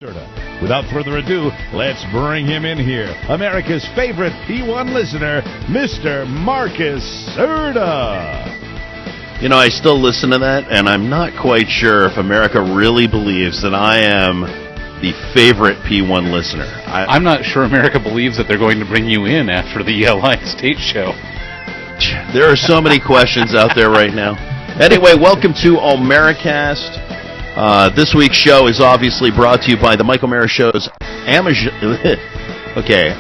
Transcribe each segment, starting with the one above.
Without further ado, let's bring him in here. America's favorite P1 listener, Mr. Marcus Serta. You know, I still listen to that, and I'm not quite sure if America really believes that I am the favorite P1 listener. I'm not sure America believes that they're going to bring you in after the Lion State show. There are so many questions out there right now. Anyway, welcome to O'MearaCast. This week's show is obviously brought to you by the Mike O'Meara Show's Amazon.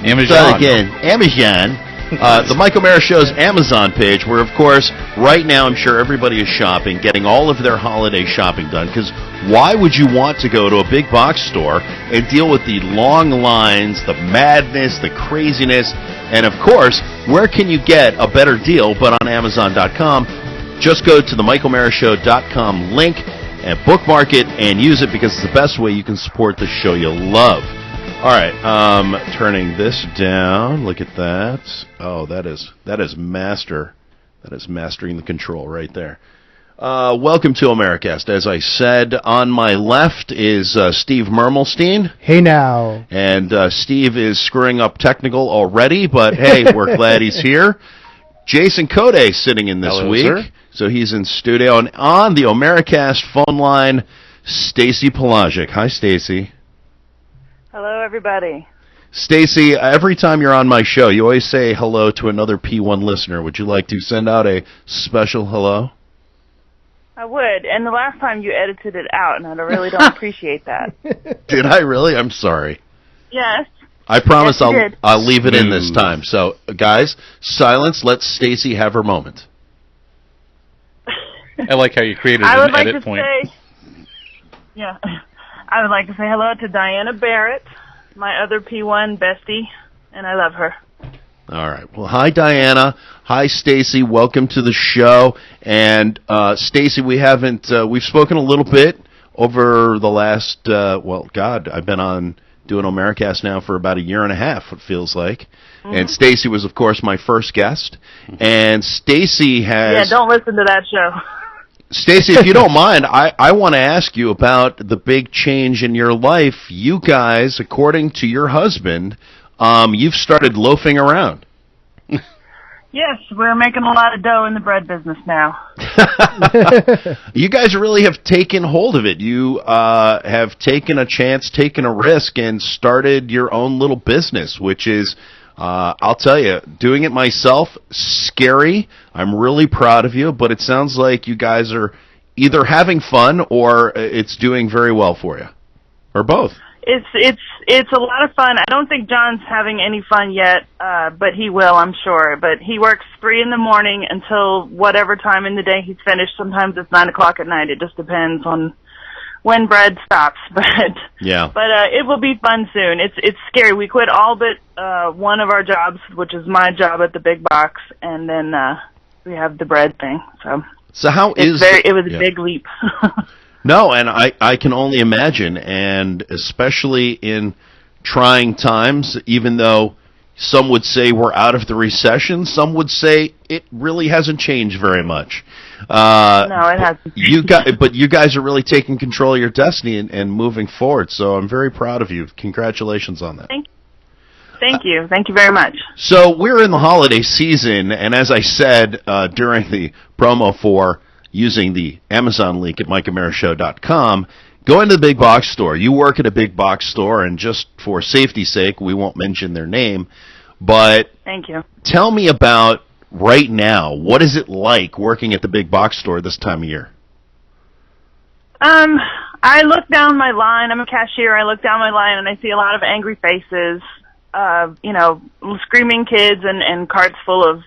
Amazon. The Mike O'Meara Show's Amazon page, where, of course, right now I'm sure everybody is shopping, getting all of their holiday shopping done. Because why would you want to go to a big box store and deal with the long lines, the madness, the craziness, and, of course, where can you get a better deal but on Amazon.com? Just go to the MikeO'MearaShow.com link and bookmark it and use it because it's the best way you can support the show you love. All right, turning this down. Look at that. Oh, that is master. That is mastering the control right there. Welcome to O'MearaCast. As I said, on my left is Steve Mermelstein. Hey now. And Steve is screwing up technical already, but hey, we're glad he's here. Jason Code sitting in this week. Sir. So he's in studio. And on the O'MearaCast phone line, Stacy Pelagic. Hi, Stacy. Hello, everybody. Stacy, every time you're on my show, you always say hello to another P1 listener. Would you like to send out a special hello? I would. And the last time you edited it out, and I really don't appreciate that. Did I really? I'm sorry. Yes. I promise yes, I'll leave it in this time. So, guys, silence. Let Stacy have her moment. I like how you created an edit point. I would like to say hello to Diana Barrett, my other P1 bestie, and I love her. All right. Well, hi, Diana. Hi, Stacy. Welcome to the show. And, Stacy, we've spoken a little bit over the last, I've been on doing O'MearaCast now for about a year and a half, it feels like. Mm-hmm. And Stacy was, of course, my first guest. And Stacy has... Yeah, don't listen to that show. Stacy, if you don't mind, I want to ask you about the big change in your life. You guys, according to your husband, you've started loafing around. Yes, we're making a lot of dough in the bread business now. You guys really have taken hold of it. You have taken a chance, taken a risk, and started your own little business, which is... I'll tell you, doing it myself, scary. I'm really proud of you, but it sounds like you guys are either having fun or it's doing very well for you, or both. It's a lot of fun. I don't think John's having any fun yet, but he will, I'm sure. But he works 3 in the morning until whatever time in the day he's finished. Sometimes it's 9 o'clock at night. It just depends on when bread stops, but it will be fun soon. It's scary. We quit all but one of our jobs, which is my job at the big box, and then we have the bread thing. So it was a big leap. No, and I can only imagine, and especially in trying times, even though some would say we're out of the recession, some would say it really hasn't changed very much. No, it hasn't. But you guys are really taking control of your destiny and moving forward, so I'm very proud of you. Congratulations on that. Thank you. Thank you very much. So we're in the holiday season, and as I said during the promo for using the Amazon link at MikeO'MearaShow.com, go into the big box store. You work at a big box store, and just for safety's sake, we won't mention their name, but thank you. Tell me about right now. What is it like working at the big box store this time of year? I look down my line. I'm a cashier. I look down my line, and I see a lot of angry faces, screaming kids and carts full of,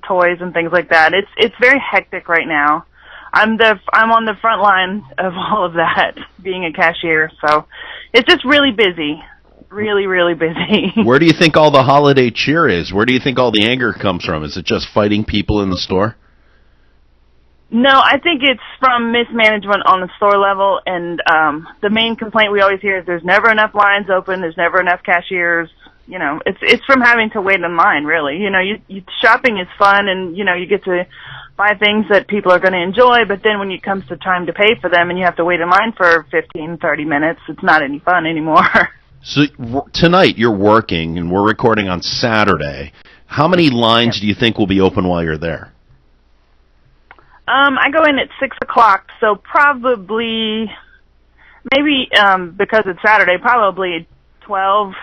toys and things like that. It's very hectic right now. I'm on the front line of all of that, being a cashier, so it's just really busy. Really, really busy. Where do you think all the holiday cheer is? Where do you think all the anger comes from? Is it just fighting people in the store? No, I think it's from mismanagement on the store level, and the main complaint we always hear is there's never enough lines open, there's never enough cashiers, it's from having to wait in line, really. Shopping is fun, and, you get to buy things that people are going to enjoy, but then when it comes to time to pay for them and you have to wait in line for 15, 30 minutes, it's not any fun anymore. So tonight you're working, and we're recording on Saturday. How many lines do you think will be open while you're there? I go in at 6 o'clock, so probably, maybe because it's Saturday, probably 12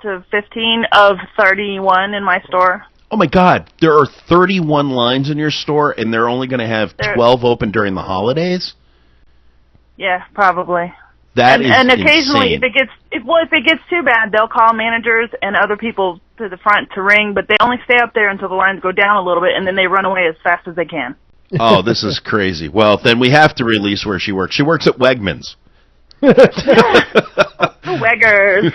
to 15 of 31 in my store. Oh, my God. There are 31 lines in your store, and they're only going to have 12 open during the holidays? Yeah, probably. And occasionally, insane. if it gets too bad, they'll call managers and other people to the front to ring, but they only stay up there until the lines go down a little bit, and then they run away as fast as they can. Oh, this is crazy. Well, then we have to release where she works. She works at Wegmans. Weggers.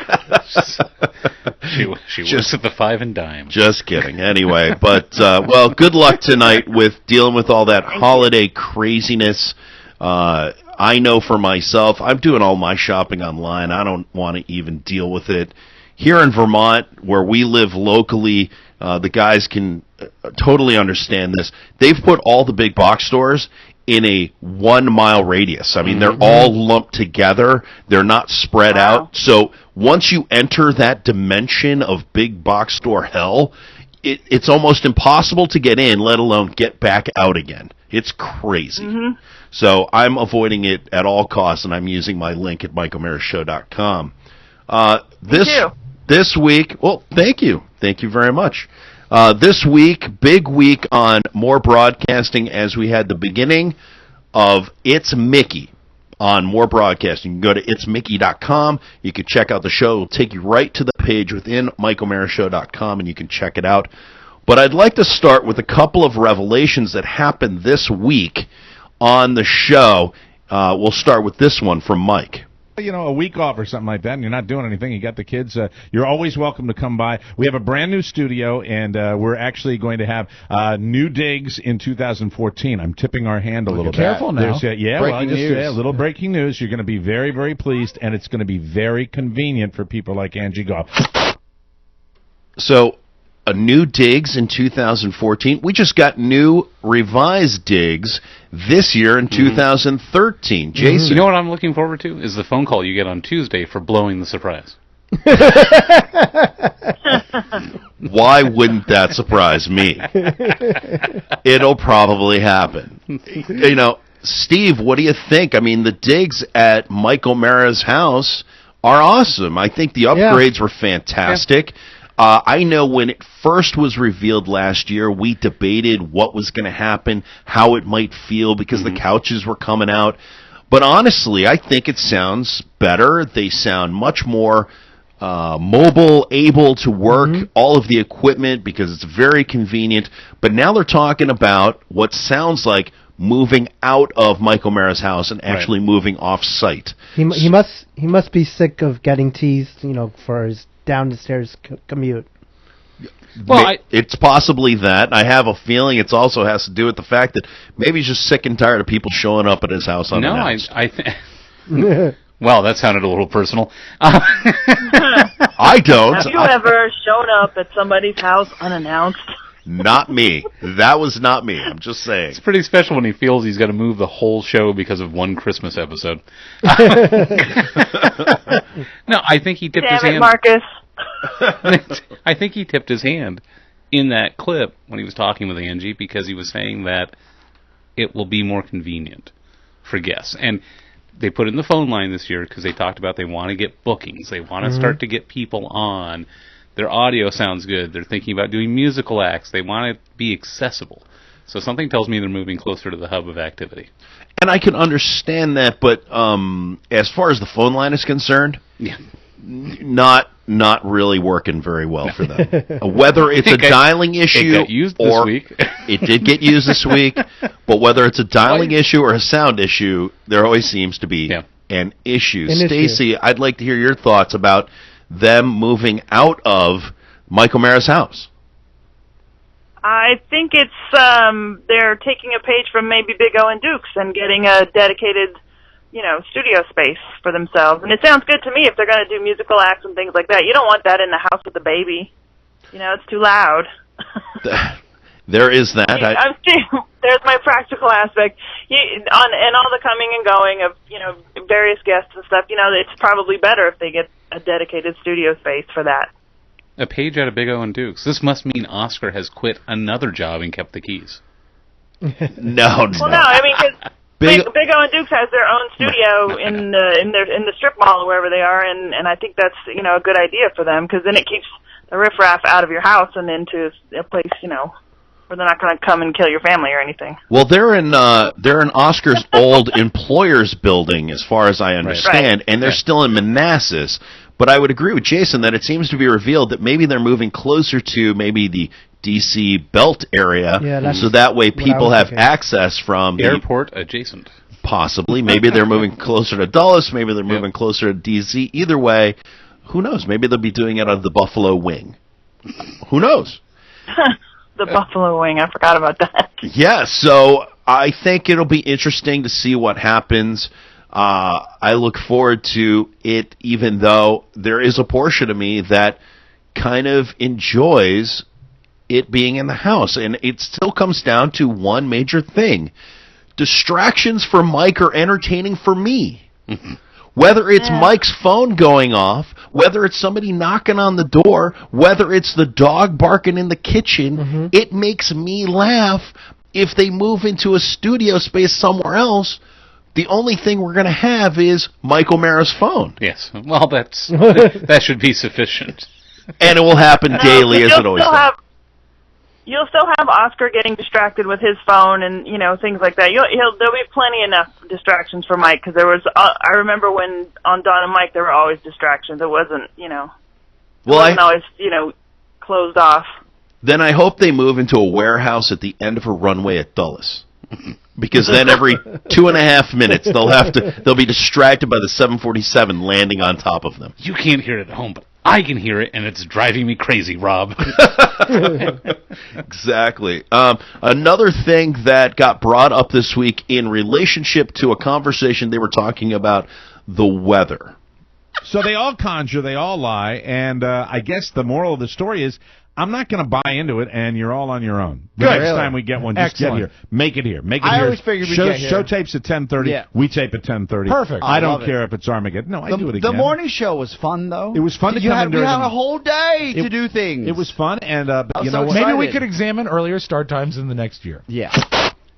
She works at the 5 and Dime. Just kidding. Anyway, but, well, good luck tonight with dealing with all that holiday craziness. I know for myself, I'm doing all my shopping online. I don't want to even deal with it. Here in Vermont, where we live locally, the guys can totally understand this. They've put all the big box stores in a 1 mile radius. I mean, they're all lumped together. They're not spread out. So once you enter that dimension of big box store hell, it's almost impossible to get in, let alone get back out again. It's crazy. So I'm avoiding it at all costs, and I'm using my link at MikeO'MearaShow.com. This week, well, thank you. Thank you very much. This week, big week on More Broadcasting, as we had the beginning of It's Mickey on More Broadcasting. You can go to itsmickey.com. You can check out the show. It'll take you right to the page within MikeO'MearaShow.com, and you can check it out. But I'd like to start with a couple of revelations that happened this week on the show. We'll start with this one from Mike. A week off or something like that, and you're not doing anything, you got the kids, you're always welcome to come by. We have a brand new studio, and we're actually going to have new digs in 2014. I'm tipping our hand a little bit. Careful now. A little breaking news. You're going to be very, very pleased, and it's going to be very convenient for people like Angie Goff. So, a new digs in 2014. We just got new revised digs this year in 2013. Jason. You know what I'm looking forward to? Is the phone call you get on Tuesday for blowing the surprise. Why wouldn't that surprise me? It'll probably happen. Steve, what do you think? I mean, the digs at Mike O'Meara's house are awesome. I think the upgrades were fantastic. Yeah. I know when it first was revealed last year, we debated what was going to happen, how it might feel, because the couches were coming out. But honestly, I think it sounds better. They sound much more mobile, able to work all of the equipment because it's very convenient. But now they're talking about what sounds like moving out of Mike O'Meara's house and actually moving off-site. He must be sick of getting teased, for his down the stairs commute. Well, it's possibly that. I have a feeling it also has to do with the fact that maybe he's just sick and tired of people showing up at his house unannounced. I think. Well, that sounded a little personal. I don't. Have you ever shown up at somebody's house unannounced? Not me. That was not me. I'm just saying. It's pretty special when he feels he's got to move the whole show because of one Christmas episode. No, I think he tipped his hand. Marcus. I think he tipped his hand in that clip when he was talking with Angie because he was saying that it will be more convenient for guests. And they put in the phone line this year because they talked about they want to get bookings. They want to start to get people on. Their audio sounds good. They're thinking about doing musical acts. They want it to be accessible. So something tells me they're moving closer to the hub of activity. And I can understand that, but as far as the phone line is concerned, not really working very well for them. Whether it's a dialing issue it got used this week. It did get used this week, but whether it's a dialing issue or a sound issue, there always seems to be an issue. Stacy, I'd like to hear your thoughts about them moving out of Mike O'Meara's house. I think it's they're taking a page from maybe Big O and Dukes and getting a dedicated studio space for themselves. And it sounds good to me if they're going to do musical acts and things like that. You don't want that in the house with the baby. It's too loud. There is that. There's my practical aspect. And all the coming and going of, various guests and stuff, it's probably better if they get a dedicated studio space for that. A page out of Big O and Dukes. This must mean Oscar has quit another job and kept the keys. No. Well, no, I mean, because Big O and Dukes has their own studio in the strip mall or wherever they are, and I think that's a good idea for them, because then it keeps the riffraff out of your house and into a place where they're not going to come and kill your family or anything. Well, they're in Oscar's old employer's building, as far as I understand, and they're still in Manassas. But I would agree with Jason that it seems to be revealed that maybe they're moving closer to maybe the D.C. belt area, so that way people have access from the airport adjacent. Possibly. Maybe they're moving closer to Dulles. Maybe they're moving closer to D.C. Either way, who knows? Maybe they'll be doing it on the Buffalo Wing. Who knows? The Buffalo Wing. I forgot about that. Yeah, so I think it'll be interesting to see what happens. I look forward to it, even though there is a portion of me that kind of enjoys it being in the house. And it still comes down to one major thing. Distractions for Mike are entertaining for me. Whether it's Mike's phone going off, whether it's somebody knocking on the door, whether it's the dog barking in the kitchen, it makes me laugh. If they move into a studio space somewhere else, the only thing we're going to have is Mike O'Meara's phone. Yes. Well, that should be sufficient. And it will happen daily, as it always does. You'll still have Oscar getting distracted with his phone and things like that. There'll be plenty enough distractions for Mike, because there was. I remember when on Dawn and Mike there were always distractions. It wasn't always closed off. Then I hope they move into a warehouse at the end of a runway at Dulles. Because then every 2.5 minutes they'll be distracted by the 747 landing on top of them. You can't hear it at home, but I can hear it, and it's driving me crazy, Rob. Exactly. Another thing that got brought up this week in relationship to a conversation they were talking about the weather. So they all conjure, they all lie, and I guess the moral of the story is, I'm not going to buy into it, and you're all on your own. The next time we get one, just get here. Make it here. Make it here. I always figured we'd get here. Show tapes at 10:30. Yeah. We tape at 10:30. Perfect. I don't care if it's Armageddon. No, I do it again. The morning show was fun, though. It was fun to come in during. You had a whole day to do things. It was fun, and you know what? Maybe we could examine earlier start times in the next year. Yeah.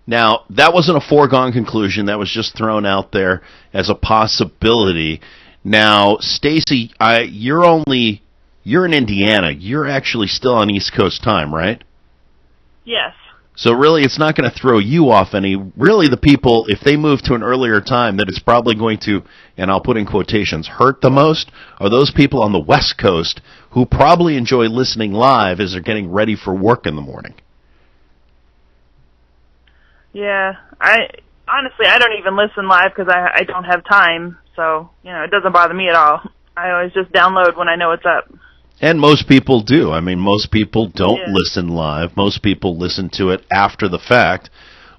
Now, that wasn't a foregone conclusion. That was just thrown out there as a possibility. Now, Stacy, you're in Indiana. You're actually still on East Coast time, right? Yes. So really, it's not going to throw you off any. Really, the people, if they move to an earlier time, that it's probably going to, and I'll put in quotations, hurt the most, are those people on the West Coast who probably enjoy listening live as they're getting ready for work in the morning. Yeah. Honestly, I don't even listen live because I don't have time. So, it doesn't bother me at all. I always just download when I know it's up. And most people do. I mean, most people don't listen live. Most people listen to it after the fact.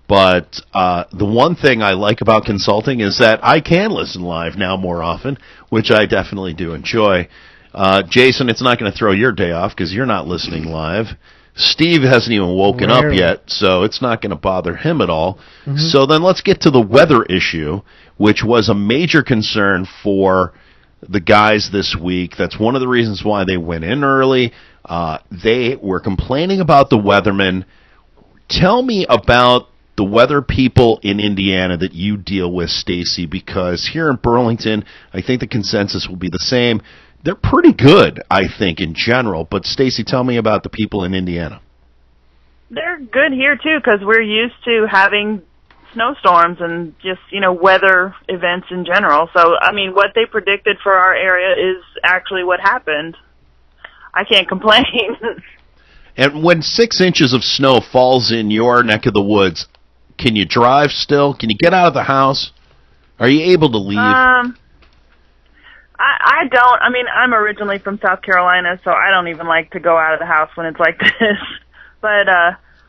But the one thing I like about consulting is that I can listen live now more often, which I definitely do enjoy. Jason, it's not going to throw your day off because you're not listening live. Steve hasn't even woken up yet, so it's not going to bother him at all. Mm-hmm. So then let's get to the weather issue, which was a major concern for the guys this week. That's one of the reasons why they went in early. They were complaining about the weathermen. Tell me about the weather people in Indiana that you deal with, Stacy, because here in Burlington, I think the consensus will be the same. They're pretty good, I think, in general. But, Stacy, tell me about the people in Indiana. They're good here, too, because we're used to having snowstorms and just, weather events in general. So, I mean, what they predicted for our area is actually what happened. I can't complain. And when 6 inches of snow falls in your neck of the woods, can you drive still? Can you get out of the house? Are you able to leave? I don't. I mean, I'm originally from South Carolina, so I don't even like to go out of the house when it's like this. But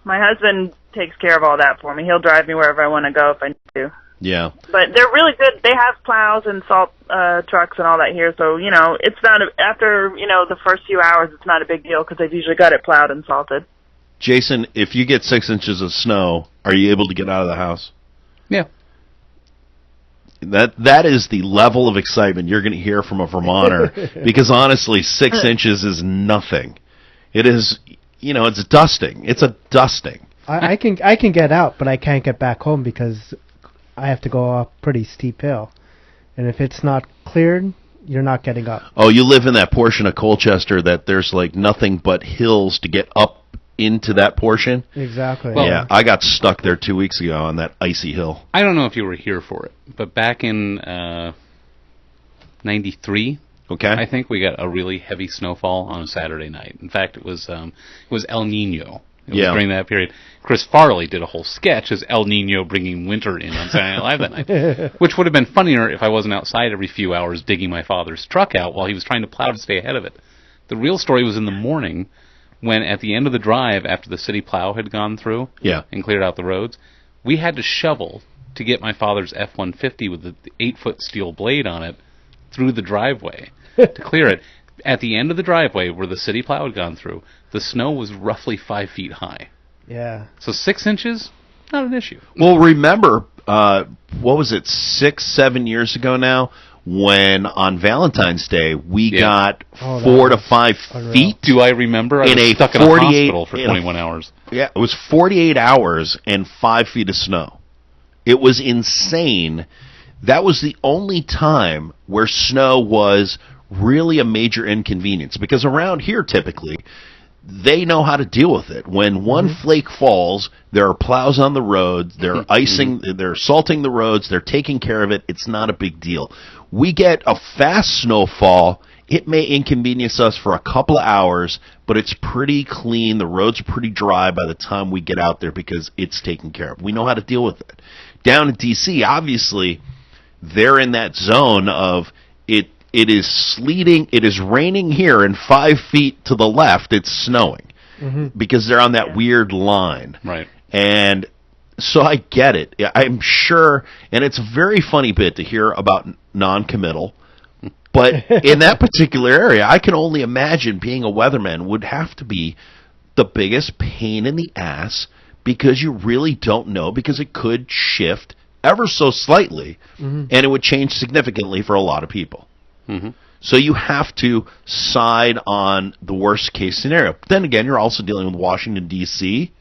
my husband takes care of all that for me. He'll drive me wherever I want to go if I need to. Yeah. But they're really good. They have plows and salt trucks and all that here, so, it's not, after, the first few hours, it's not a big deal because they've usually got it plowed and salted. Jason, if you get 6 inches of snow, are you able to get out of the house? Yeah. That is the level of excitement you're going to hear from a Vermonter, because honestly, 6 inches is nothing. It is, it's dusting. It's a dusting. I can get out, but I can't get back home because I have to go up a pretty steep hill. And if it's not cleared, you're not getting up. Oh, you live in that portion of Colchester that there's like nothing but hills to get up into that portion? Exactly. Well, yeah, I got stuck there 2 weeks ago on that icy hill. I don't know if you were here for it, but back in 93, Okay. I think we got a really heavy snowfall on a Saturday night. In fact, it was El Nino. It was during that period. Chris Farley did a whole sketch as El Nino bringing winter in on Saturday Night Live that night, which would have been funnier if I wasn't outside every few hours digging my father's truck out while he was trying to plow to stay ahead of it. The real story was in the morning when, at the end of the drive, after the city plow had gone through and cleared out the roads, we had to shovel to get my father's F-150 with the 8-foot steel blade on it through the driveway to clear it. At the end of the driveway where the city plow had gone through, the snow was roughly 5 feet high. Yeah. So 6 inches, not an issue. Well, remember, what was it, 6-7 years ago now, when on Valentine's Day we got 4 to 5 feet. Do I remember? I was stuck in a hospital for 21 hours. Yeah, it was 48 hours and 5 feet of snow. It was insane. That was the only time where snow was really a major inconvenience, because around here typically they know how to deal with it. When one flake falls, there are plows on the road, they're icing, they're salting the roads, they're taking care of it. It's not a big deal. We get a fast snowfall, it may inconvenience us for a couple of hours, but it's pretty clean, the roads are pretty dry by the time we get out there because it's taken care of. We know how to deal with it. Down in D.C., obviously, they're in that zone of it is sleeting, it is raining here, and 5 feet to the left it's snowing, because they're on that weird line. Right. And so I get it. I'm sure, and it's a very funny bit to hear about non-committal, but in that particular area, I can only imagine being a weatherman would have to be the biggest pain in the ass, because you really don't know, because it could shift ever so slightly, and it would change significantly for a lot of people. So you have to side on the worst case scenario. But then again, you're also dealing with Washington, D.C.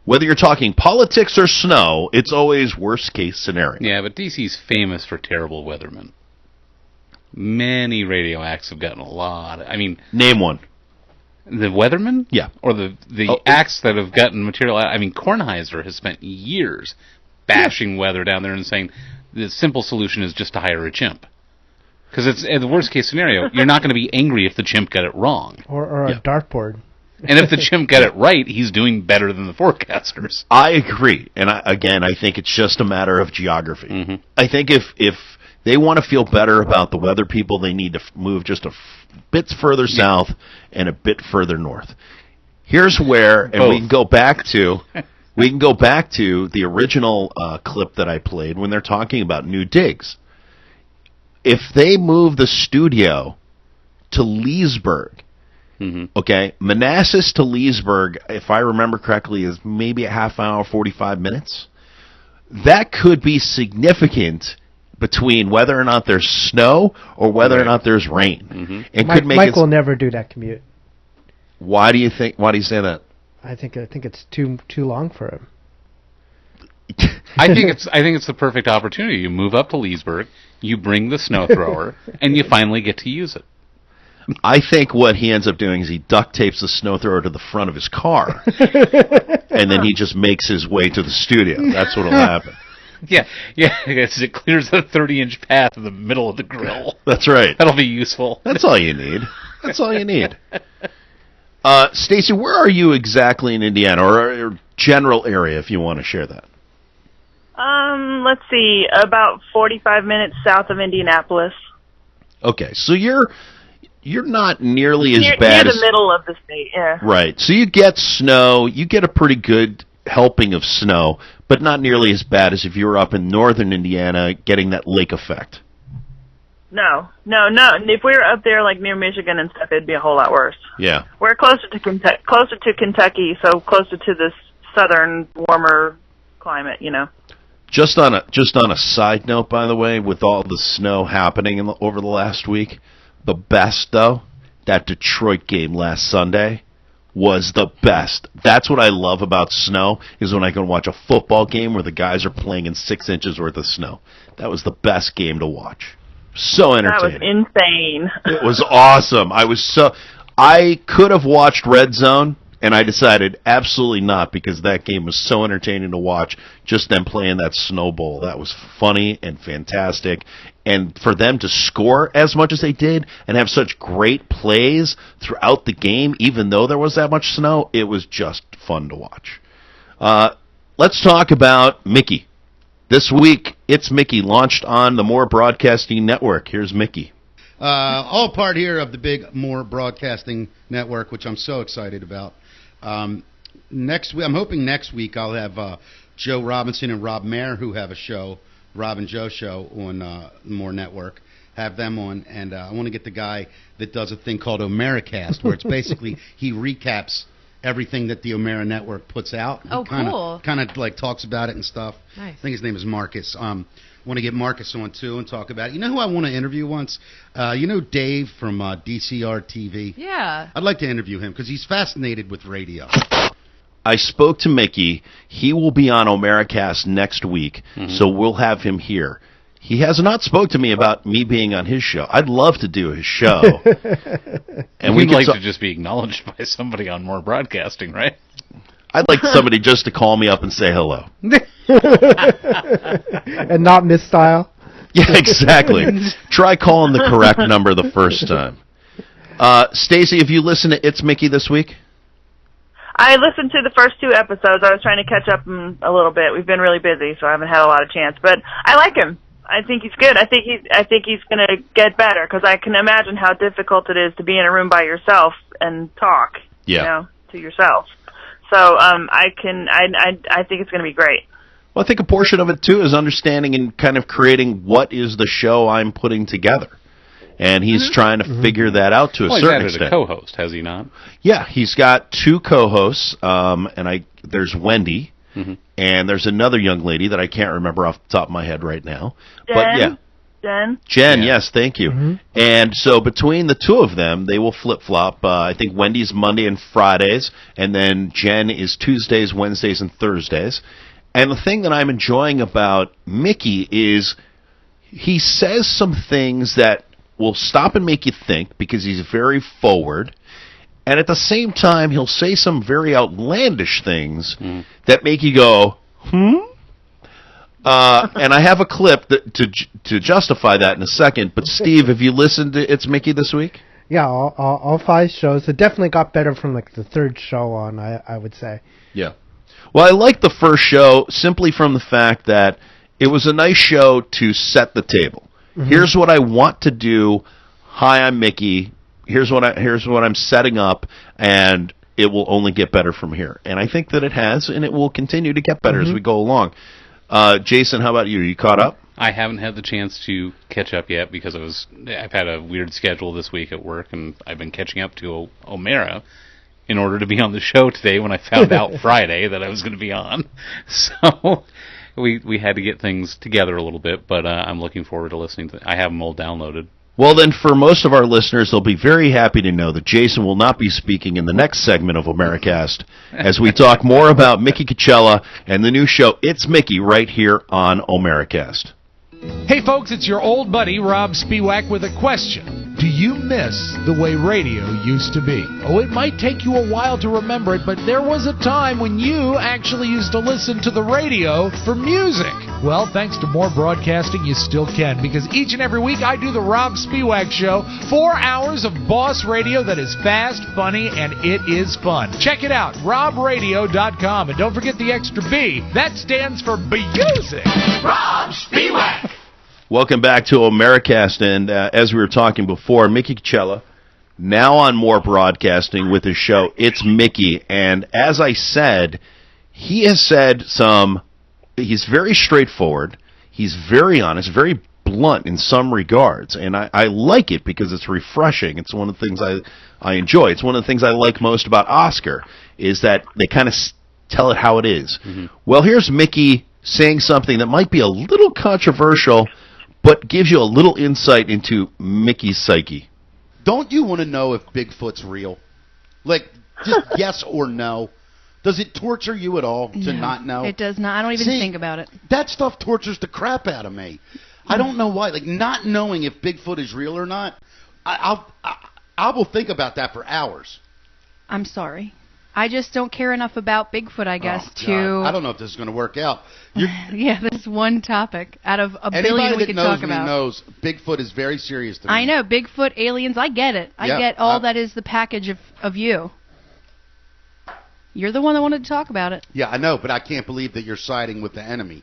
Whether you're talking politics or snow, it's always worst case scenario. Yeah, but D.C.'s famous for terrible weathermen. Many radio acts have gotten a lot. Name one. The weathermen? Yeah. Or the acts that have gotten material. Kornheiser has spent years bashing weather down there and saying the simple solution is just to hire a chimp. Because it's in the worst case scenario, you're not going to be angry if the chimp got it wrong. Or a dartboard. And if the chimp got it right, he's doing better than the forecasters. I agree. And I think it's just a matter of geography. I think if they want to feel better about the weather people, they need to move just a bit further south and a bit further north. Here's where, and we can go back to the original clip that I played when they're talking about new digs. If they move the studio to Leesburg, okay, Manassas to Leesburg, if I remember correctly, is maybe a half hour, 45 minutes. That could be significant between whether or not there's snow or whether or not there's rain. It could make Mike will never do that commute. Why do you say that? I think it's too long for him. I think it's the perfect opportunity. You move up to Leesburg, you bring the snow thrower, and you finally get to use it. I think what he ends up doing is he duct tapes the snow thrower to the front of his car, and then he just makes his way to the studio. That's what'll happen. Yeah, it clears a 30-inch path in the middle of the grill. That's right. That'll be useful. That's all you need. Stacy, where are you exactly in Indiana, or general area, if you want to share that? Let's see, about 45 minutes south of Indianapolis. Okay, so you're not nearly as bad near as the middle of the state, yeah. Right. So you get snow, you get a pretty good helping of snow, but not nearly as bad as if you were up in northern Indiana getting that lake effect. No. If we were up there like near Michigan and stuff, it'd be a whole lot worse. Yeah. We're closer to Kentucky, so closer to this southern, warmer climate, you know. Just on a side note, by the way, with all the snow happening over the last week, the best though, that Detroit game last Sunday was the best. That's what I love about snow, is when I can watch a football game where the guys are playing in 6 inches worth of snow. That was the best game to watch. So entertaining. That was insane. It was awesome. I could have watched Red Zone, and I decided absolutely not, because that game was so entertaining to watch, just them playing that snowball. That was funny and fantastic. And for them to score as much as they did and have such great plays throughout the game, even though there was that much snow, it was just fun to watch. Let's talk about Mickey. This week, It's Mickey launched on the More Broadcasting Network. Here's Mickey. All part here of the big More Broadcasting Network, which I'm so excited about. Next week, I'm hoping next week I'll have Joe Robinson and Rob Mayer, who have a show, Rob and Joe show on More Network, have them on, and I want to get the guy that does a thing called O'MearaCast, where it's basically he recaps everything that the O'Meara Network puts out. Oh, cool. Kind of like talks about it and stuff. Nice. I think his name is Marcus. Want to get Marcus on too and talk about it. You know who I want to interview once? You know Dave from DCR TV? Yeah. I'd like to interview him because he's fascinated with radio. I spoke to Mickey. He will be on O'MearaCast next week, so we'll have him here. He has not spoke to me about me being on his show. I'd love to do his show. And we'd like to just be acknowledged by somebody on More Broadcasting, right? I'd like somebody just to call me up and say hello. And not misstyle. Yeah, exactly. Try calling the correct number the first time. Stacy, have you listened to It's Mickey this week? I listened to the first 2 episodes. I was trying to catch up a little bit. We've been really busy, so I haven't had a lot of chance. But I like him. I think he's good. I think he's going to get better, because I can imagine how difficult it is to be in a room by yourself and talk, you know, to yourself. So I think it's going to be great. Well, I think a portion of it too is understanding and kind of creating what is the show I'm putting together. And he's trying to figure that out to a certain extent. He's added a co-host, has he not? Yeah, he's got 2 co-hosts, and there's Wendy, and there's another young lady that I can't remember off the top of my head right now. Jen? Jen, yes, thank you. And so between the 2 of them, they will flip-flop. I think Wendy's Monday and Fridays, and then Jen is Tuesdays, Wednesdays, and Thursdays. And the thing that I'm enjoying about Mickey is he says some things that will stop and make you think, because he's very forward. And at the same time, he'll say some very outlandish things that make you go, and I have a clip to justify that in a second. But Steve, have you listened to It's Mickey this week? Yeah, all 5 shows. It definitely got better from like the 3rd show on, I would say. Yeah. Well, I liked the first show simply from the fact that it was a nice show to set the table. Here's what I want to do. Hi, I'm Mickey. Here's what I'm setting up, and it will only get better from here. And I think that it has, and it will continue to get better as we go along. Jason, how about you? Are you caught up? I haven't had the chance to catch up yet, because I've had a weird schedule this week at work, and I've been catching up to O'Meara in order to be on the show today when I found out Friday that I was going to be on. So we had to get things together a little bit, but I'm looking forward to listening to it. I have them all downloaded. Well, then, for most of our listeners, they'll be very happy to know that Jason will not be speaking in the next segment of O'MearaCast as we talk more about Mickey Coachella and the new show It's Mickey right here on O'MearaCast. Hey folks, it's your old buddy Rob Spiewak with a question. Do you miss the way radio used to be? Oh, it might take you a while to remember it, but there was a time when you actually used to listen to the radio for music. Well, thanks to More Broadcasting, you still can, because each and every week I do the Rob Spiewak Show, 4 hours of boss radio that is fast, funny, and it is fun. Check it out, robradio.com, and don't forget the extra B. That stands for music. Rob Spiewak. Welcome back to O'MearaCast, and as we were talking before, Mickey Coachella, now on More Broadcasting with his show It's Mickey, and as I said, he has said some he's very straightforward. He's very honest, very blunt in some regards, and I like it because it's refreshing. It's one of the things I enjoy. It's one of the things I like most about Oscar is that they kind of tell it how it is. Mm-hmm. Well, here's Mickey saying something that might be a little controversial, but gives you a little insight into Mickey's psyche. Don't you want to know if Bigfoot's real? Like, just yes or no. Does it torture you at all to not know? It does not. I don't even think about it. That stuff tortures the crap out of me. I don't know why. Like, not knowing if Bigfoot is real or not, I will think about that for hours. I'm sorry. I just don't care enough about Bigfoot, I guess, I don't know if this is going to work out. Yeah, this one topic out of a billion we could talk about. Anybody that knows me knows Bigfoot is very serious to me. I know. Bigfoot, aliens, I get it. I get all that is the package of you. You're the one that wanted to talk about it. Yeah, I know, but I can't believe that you're siding with the enemy.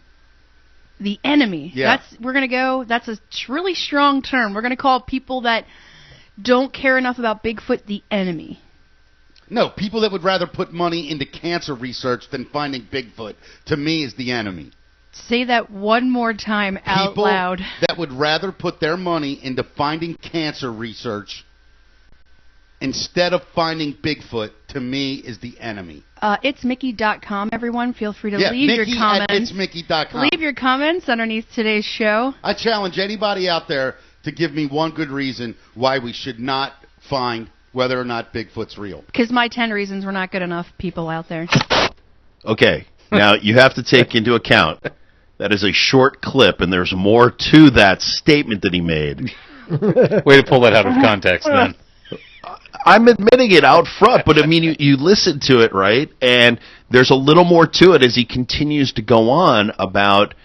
The enemy. Yeah. That's a really strong term. We're going to call people that don't care enough about Bigfoot the enemy. No, people that would rather put money into cancer research than finding Bigfoot, to me, is the enemy. Say that one more time out loud. People that would rather put their money into finding cancer research instead of finding Bigfoot, to me, is the enemy. It's Mickey.com, everyone. Feel free to leave your comments. It's Mickey.com. Leave your comments underneath today's show. I challenge anybody out there to give me one good reason why we should not find whether or not Bigfoot's real. Because my 10 reasons were not good enough, people out there. Okay, now you have to take into account that is a short clip, and there's more to that statement that he made. Way to pull that out of context, then. I'm admitting it out front, but I mean, you listen to it, right? And there's a little more to it as he continues to go on about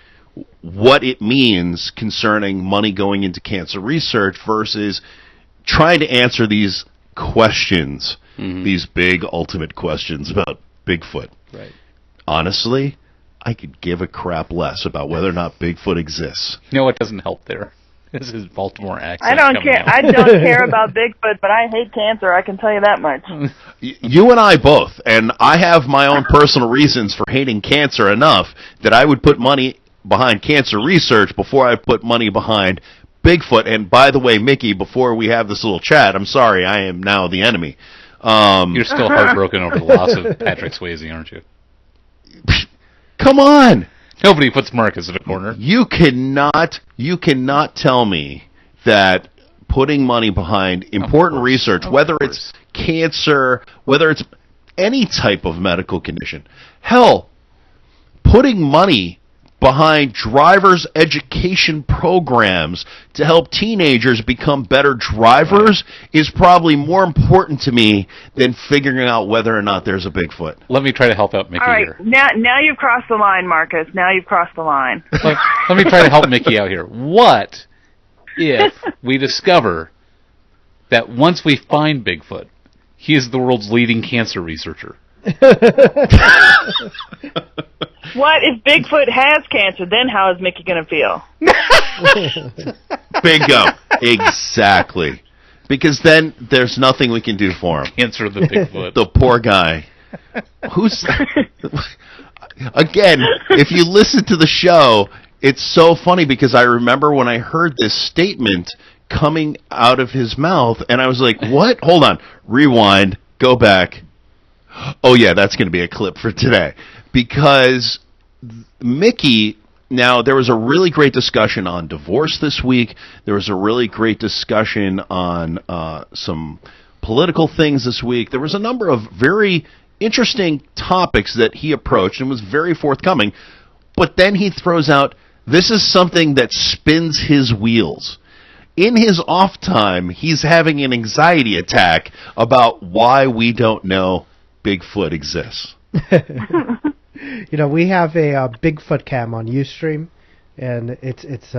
what it means concerning money going into cancer research versus trying to answer these questions, these big ultimate questions about Bigfoot. Right. Honestly, I could give a crap less about whether or not Bigfoot exists. You know what doesn't help there? This is Baltimore accent. I don't care. I don't care about Bigfoot, but I hate cancer. I can tell you that much. You and I both, and I have my own personal reasons for hating cancer enough that I would put money behind cancer research before I put money behind Bigfoot. And by the way, Mickey, before we have this little chat, I'm sorry, I am now the enemy. You're still heartbroken over the loss of Patrick Swayze, aren't you? Come on. Nobody puts Marcus in a corner. You cannot tell me that putting money behind important research, whether it's cancer, whether it's any type of medical condition, hell, putting money behind drivers' education programs to help teenagers become better drivers is probably more important to me than figuring out whether or not there's a Bigfoot. Let me try to help out Mickey All right, here. now you've crossed the line, Marcus. Now you've crossed the line. Let me try to help Mickey out here. What if we discover that once we find Bigfoot, he is the world's leading cancer researcher? What if Bigfoot has cancer? Then how is Mickey going to feel? Bingo. Exactly. Because then there's nothing we can do for him. Cancer the Bigfoot. The poor guy. Who's... Again, if you listen to the show, it's so funny because I remember when I heard this statement coming out of his mouth, and I was like, what? Hold on. Rewind. Go back. Oh, yeah, that's going to be a clip for today. Because Mickey, now there was a really great discussion on divorce this week. There was a really great discussion on some political things this week. There was a number of very interesting topics that he approached and was very forthcoming. But then he throws out, this is something that spins his wheels. In his off time, he's having an anxiety attack about why we don't know Bigfoot exists. You know, we have a Bigfoot cam on Ustream, and it's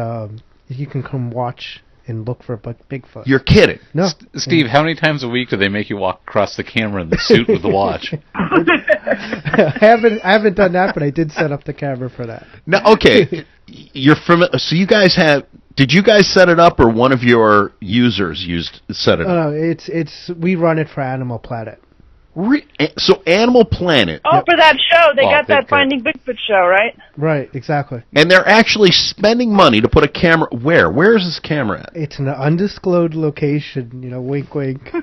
you can come watch and look for Bigfoot. You're kidding. No. Steve, how many times a week do they make you walk across the camera in the suit with the watch? I haven't done that, but I did set up the camera for that. Now, okay, you're from. So you guys have. Did you guys set it up, or one of your users set it up? No, we run it for Animal Planet. So Animal Planet. Oh, for that show. They got that Bigfoot. Finding Bigfoot show, right? Right, exactly. And they're actually spending money to put a camera. Where is this camera at? It's an undisclosed location, wink, wink.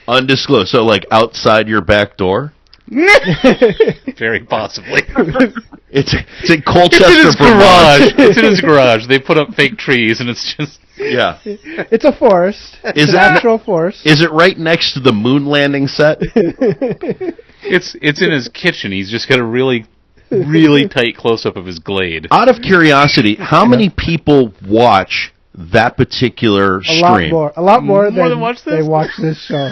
Undisclosed. So, like, outside your back door? Very possibly. It's in Colchester, It's in his Vermont. garage. It's in his garage. They put up fake trees, and it's just... Yeah. It's a forest. It's a natural forest. Is it right next to the moon landing set? It's in his kitchen. He's just got a really, really tight close-up of his glade. Out of curiosity, how many people watch that particular stream? A lot more than watch this? they watch this show.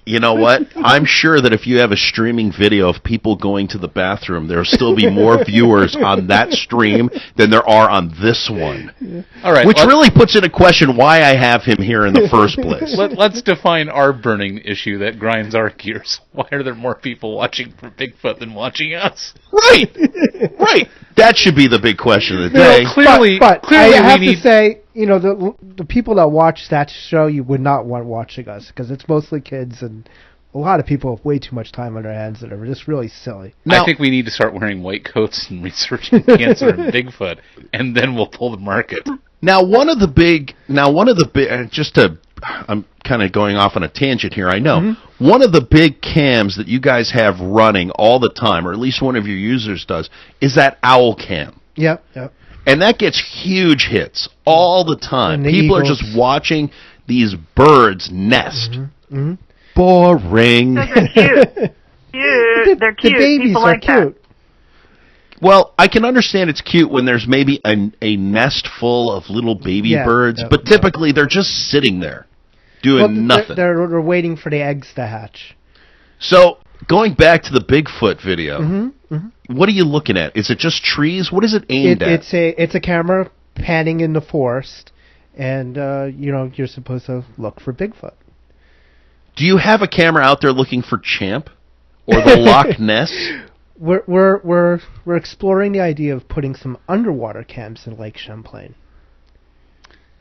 You know what? I'm sure that if you have a streaming video of people going to the bathroom, there'll still be more viewers on that stream than there are on this one. All right, Which really puts into question why I have him here in the first place. Let's define our burning issue that grinds our gears. Why are there more people watching for Bigfoot than watching us? Right. That should be the big question of the day. Clearly, but clearly I have we need... to say, the people that watch that show, you would not want watching us because it's mostly kids and a lot of people have way too much time on their hands that are just really silly. I think we need to start wearing white coats and researching cancer and Bigfoot, and then we'll pull the market. Now, I'm kind of going off on a tangent here, I know. Mm-hmm. One of the big cams that you guys have running all the time, or at least one of your users does, is that owl cam. Yep. And that gets huge hits all the time. People eagles. are just watching these birds nest. Mm-hmm. Mm-hmm. Boring. They're cute. They're cute. The babies People are like cute. Well, I can understand it's cute when there's maybe a nest full of little baby birds, but typically they're just sitting there doing nothing. They're waiting for the eggs to hatch. So, going back to the Bigfoot video, what are you looking at? Is it just trees? What is it aimed at? It's a camera panning in the forest, and you're supposed to look for Bigfoot. Do you have a camera out there looking for Champ or the Loch Ness? We're exploring the idea of putting some underwater cams in Lake Champlain.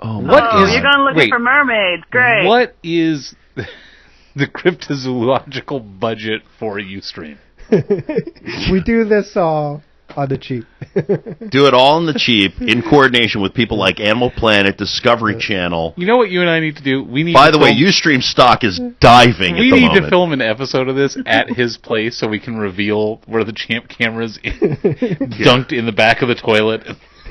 You're going looking for mermaids. Great. What is the cryptozoological budget for Ustream? We do this all on the cheap. Do it all on the cheap, in coordination with people like Animal Planet, Discovery Channel. You know what you and I need to do? By the way, Ustream stock is diving at the moment. We need to film an episode of this at his place so we can reveal where the Champ camera's dunked in the back of the toilet.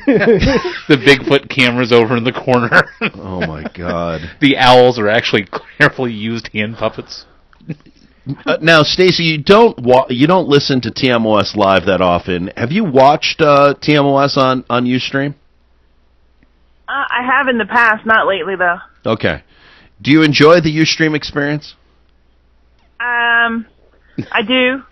The Bigfoot camera's over in the corner. Oh my God! The owls are actually carefully used hand puppets. Now, Stacy, you don't listen to TMOS live that often. Have you watched TMOS on Ustream? I have in the past, not lately though. Okay. Do you enjoy the Ustream experience? I do,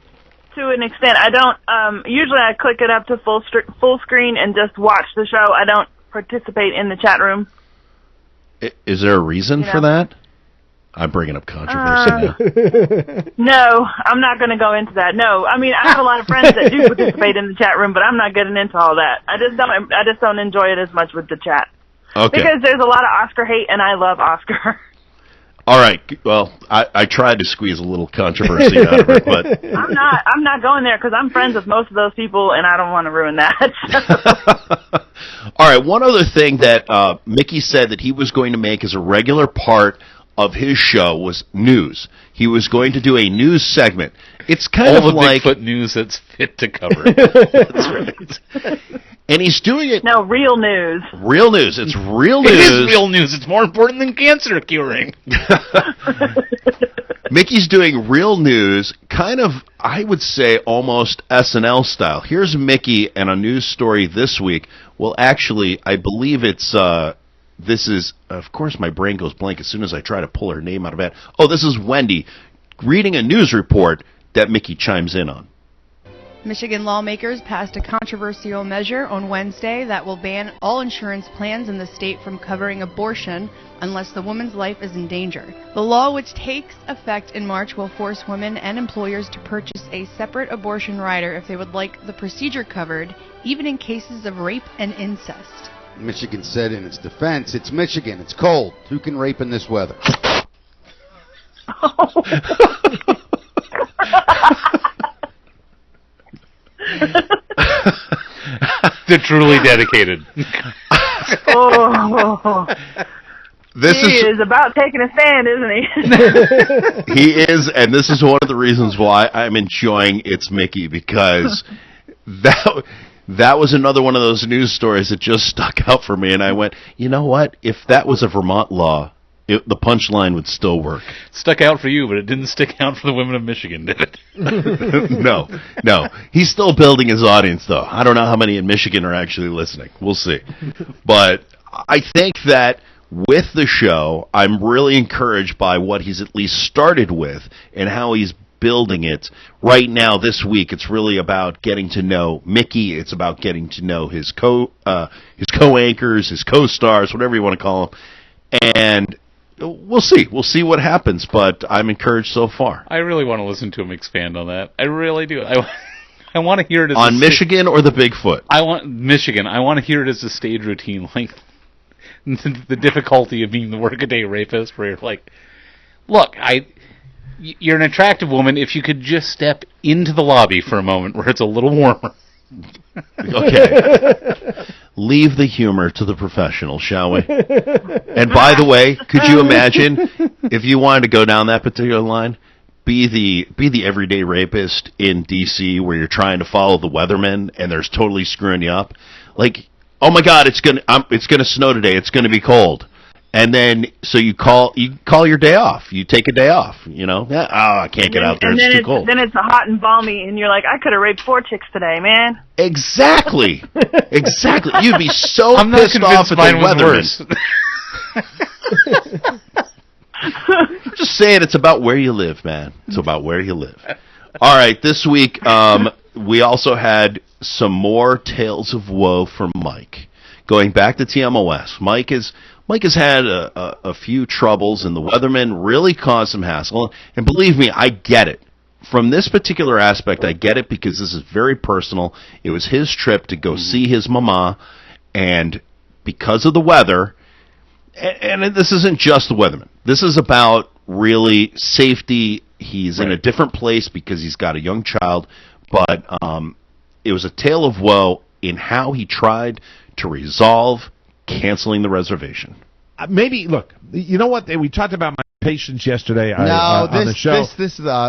to an extent. I don't. Usually, I click it up to full screen and just watch the show. I don't participate in the chat room. Is there a reason for that? I'm bringing up controversy now. No, I'm not going to go into that. No, I mean, I have a lot of friends that do participate in the chat room, but I'm not getting into all that. I just don't enjoy it as much with the chat. Okay. Because there's a lot of Oscar hate, and I love Oscar. All right. Well, I tried to squeeze a little controversy out of it, but I'm not going there because I'm friends with most of those people, and I don't want to ruin that. All right. One other thing that Mickey said that he was going to make as a regular part of his show was news. He was going to do a news segment. It's kind of like Bigfoot news that's fit to cover. That's right. And he's doing it. No, real news. Real news. It's real news. It is real news. It's more important than cancer curing. Mickey's doing real news, kind of, I would say, almost SNL style. Here's Mickey and a news story this week. Well, actually, I believe it's... This is, of course, my brain goes blank as soon as I try to pull her name out of it. Oh, this is Wendy reading a news report that Mickey chimes in on. Michigan lawmakers passed a controversial measure on Wednesday that will ban all insurance plans in the state from covering abortion unless the woman's life is in danger. The law, which takes effect in March, will force women and employers to purchase a separate abortion rider if they would like the procedure covered, even in cases of rape and incest. Michigan said in its defense, it's Michigan, it's cold. Who can rape in this weather? They're truly dedicated. Oh, This he is about taking a stand, isn't he? He is, and this is one of the reasons why I'm enjoying It's Mickey, because that was another one of those news stories that just stuck out for me, and I went, you know what? If that was a Vermont law, the punchline would still work. Stuck out for you, but it didn't stick out for the women of Michigan, did it? No. He's still building his audience, though. I don't know how many in Michigan are actually listening. We'll see. But I think that with the show, I'm really encouraged by what he's at least started with and how he's building it. Right now, this week, it's really about getting to know Mickey. It's about getting to know his co-anchors, his co-stars, whatever you want to call them. And we'll see. We'll see what happens, but I'm encouraged so far. I really want to listen to him expand on that. I really do. I want to hear it as on Michigan or the Bigfoot. I want Michigan. I want to hear it as a stage routine, like the difficulty of being the workaday rapist, where you're like, look, you're an attractive woman. If you could just step into the lobby for a moment where it's a little warmer. Okay. Leave the humor to the professional, shall we? And by the way, could you imagine if you wanted to go down that particular line, be the everyday rapist in D.C. where you're trying to follow the weathermen and they're totally screwing you up? Like, oh my God, it's gonna snow today. It's gonna be cold. And then, so you call your day off. You take a day off, you know? I can't get out there. It's too cold. Then it's hot and balmy, and you're like, I could have raped 4 chicks today, man. Exactly. Exactly. You'd be so pissed off at the weatherman. Just saying, it's about where you live, man. It's about where you live. All right, this week, we also had some more tales of woe from Mike. Going back to TMOS, Mike has had a few troubles, and the weatherman really caused some hassle. And believe me, I get it. From this particular aspect, I get it because this is very personal. It was his trip to go see his mama, and because of the weather, and this isn't just the weatherman. This is about really safety. He's in a different place because he's got a young child, but it was a tale of woe in how he tried to resolve canceling the reservation. Maybe, look, you know what? We talked about my patience yesterday on the show.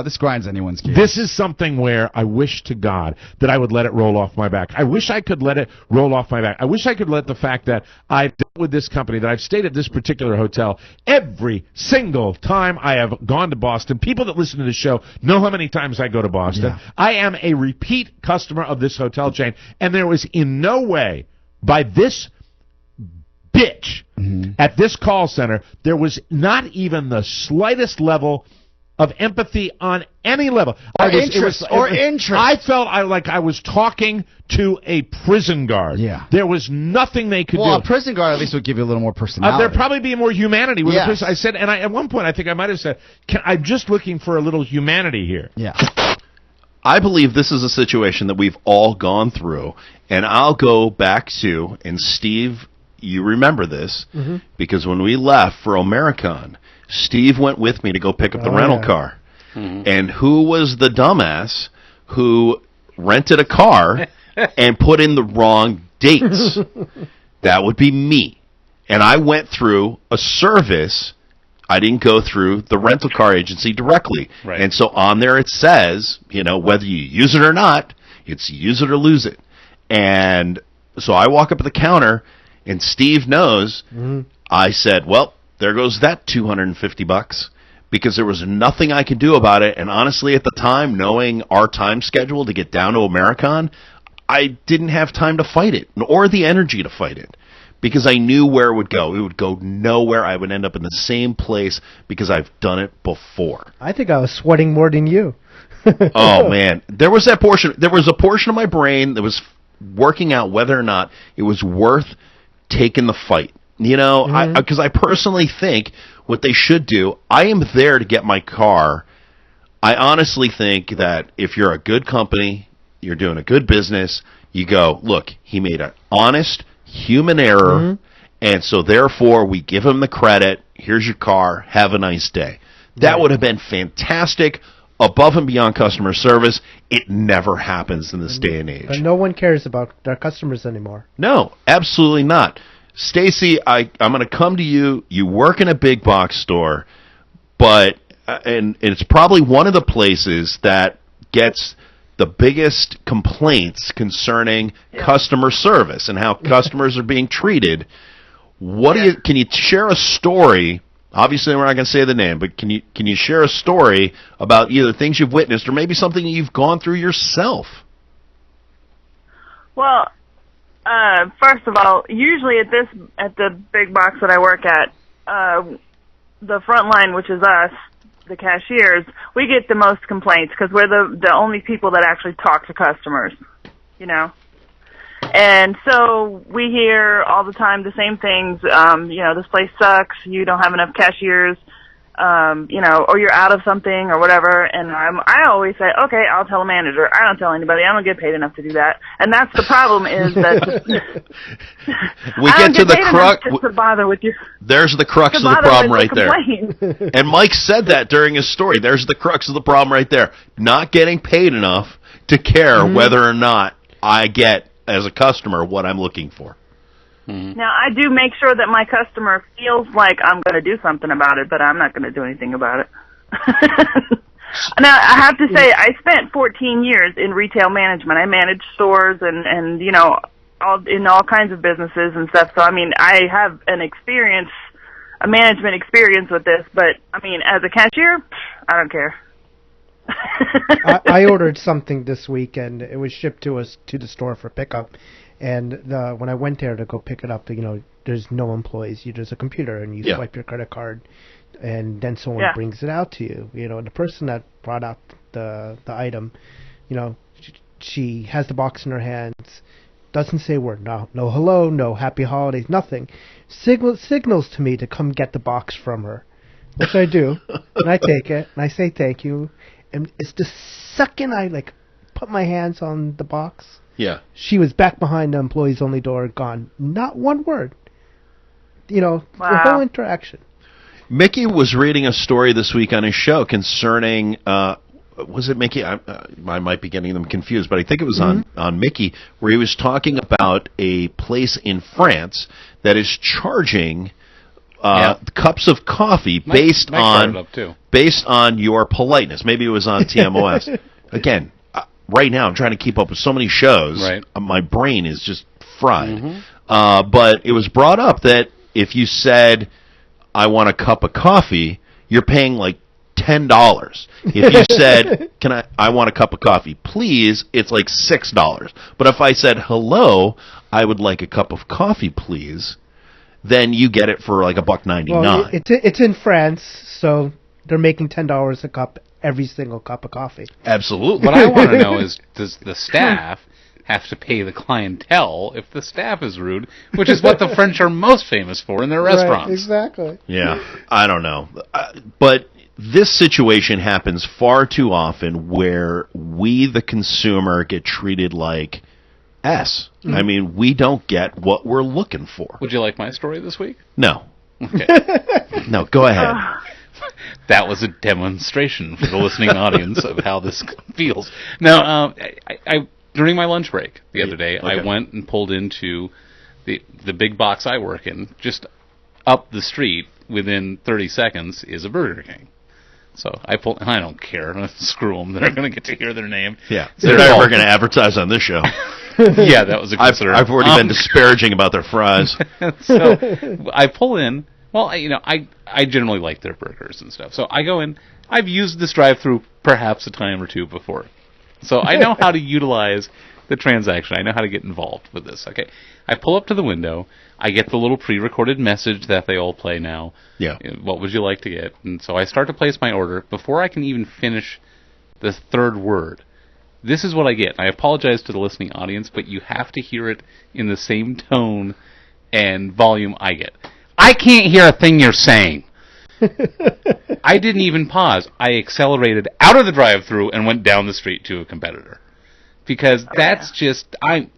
This grinds anyone's gears. This is something where I wish to God that I would let it roll off my back. I wish I could let it roll off my back. I wish I could let the fact that I've dealt with this company, that I've stayed at this particular hotel every single time I have gone to Boston. People that listen to the show know how many times I go to Boston. Yeah. I am a repeat customer of this hotel chain, and there was in no way by this bitch at this call center, there was not even the slightest level of empathy on any level. Interest. I felt like I was talking to a prison guard. Yeah. There was nothing they could do. Well, a prison guard at least would give you a little more personality. There'd probably be more humanity with yes. a prison. I said, and at one point I think I might have said, I'm just looking for a little humanity here. Yeah. I believe this is a situation that we've all gone through, and I'll go back to, and Steve, you remember this, because when we left for OMearaCon, Steve went with me to go pick up the rental car. And who was the dumbass who rented a car and put in the wrong dates? That would be me. And I went through a service. I didn't go through the rental car agency directly. Right. And so on there it says, whether you use it or not, it's use it or lose it. And so I walk up to the counter, and Steve knows. I said, well, there goes that $250, because there was nothing I could do about it. And honestly, at the time, knowing our time schedule to get down to OMearaCon, I didn't have time to fight it, or the energy to fight it, because I knew where it would go. It would go nowhere. I would end up in the same place because I've done it before. I think I was sweating more than you. Oh, man. There was a portion of my brain that was working out whether or not it was worth taking the fight. Because I personally think what they should do, I am there to get my car. I honestly think that if you're a good company, you're doing a good business, you go, look, he made an honest human error, and so therefore we give him the credit. Here's your car. Have a nice day. That would have been fantastic, above and beyond customer service. It never happens in this day and age. But no one cares about their customers anymore. No, absolutely not. Stacy, I'm going to come to you. You work in a big box store, but and it's probably one of the places that gets the biggest complaints concerning customer service and how customers are being treated. Can you share a story? Obviously, we're not going to say the name, but can you share a story about either things you've witnessed or maybe something you've gone through yourself? Well, first of all, usually at the big box that I work at, the front line, which is us, the cashiers, we get the most complaints because we're the only people that actually talk to customers, you know. And so we hear all the time the same things, this place sucks, you don't have enough cashiers, or you're out of something or whatever. And I always say, okay, I'll tell a manager. I don't tell anybody. I don't get paid enough to do that. And that's the problem is that we get to the crux to bother with you. There's the crux of the problem right there. And Mike said that during his story. There's the crux of the problem right there. Not getting paid enough to care whether or not I get, as a customer, what I'm looking for. Now, I do make sure that my customer feels like I'm going to do something about it, but I'm not going to do anything about it. Now, I have to say, I spent 14 years in retail management. I managed stores and in all kinds of businesses and stuff. So, I mean, I have a management experience with this. But, I mean, as a cashier, I don't care. I ordered something this week, and it was shipped to us to the store for pickup. And when I went there to go pick it up, there's no employees. There's a computer, and you swipe your credit card, and then someone brings it out to you. And the person that brought out the item, she has the box in her hands, doesn't say a word, no hello, no happy holidays, nothing. Signals to me to come get the box from her, which I do, and I take it, and I say thank you. And it's the second I put my hands on the box. Yeah. She was back behind the employees only door, gone. Not one word. The whole interaction. Mickey was reading a story this week on his show concerning, was it Mickey? I might be getting them confused, but I think it was on Mickey, where he was talking about a place in France that is charging cups of coffee based on your politeness. Maybe it was on TMOS. Again, right now I'm trying to keep up with so many shows. Right. My brain is just fried. But it was brought up that if you said, I want a cup of coffee, you're paying like $10. If you said, I want a cup of coffee, please, it's like $6. But if I said, hello, I would like a cup of coffee, please, then you get it for like $1.99. Well, it's in France, so they're making $10 a cup every single cup of coffee. Absolutely. What I want to know is, does the staff have to pay the clientele if the staff is rude, which is what the French are most famous for in their restaurants. Right, exactly. Yeah, I don't know. But this situation happens far too often where we, the consumer, get treated like S. I mean, we don't get what we're looking for. Would you like my story this week? No. Okay. No, go ahead. That was a demonstration for the listening audience of how this feels. Now, I during my lunch break the other day, I went and pulled into the big box I work in. Just up the street, within 30 seconds, is a Burger King. So I don't care. Screw them. They're going to get to hear their name. Yeah. They're never going to advertise on this show. Yeah, that was a concern. I've already been disparaging about their fries. So I pull in. Well, I generally like their burgers and stuff. So I go in. I've used this drive-thru perhaps a time or two before. So I know how to utilize the transaction. I know how to get involved with this. Okay, I pull up to the window. I get the little pre-recorded message that they all play now. Yeah. What would you like to get? And so I start to place my order. Before I can even finish the third word, this is what I get. I apologize to the listening audience, but you have to hear it in the same tone and volume I get. I can't hear a thing you're saying. I didn't even pause. I accelerated out of the drive-thru and went down the street to a competitor. Because that's just... I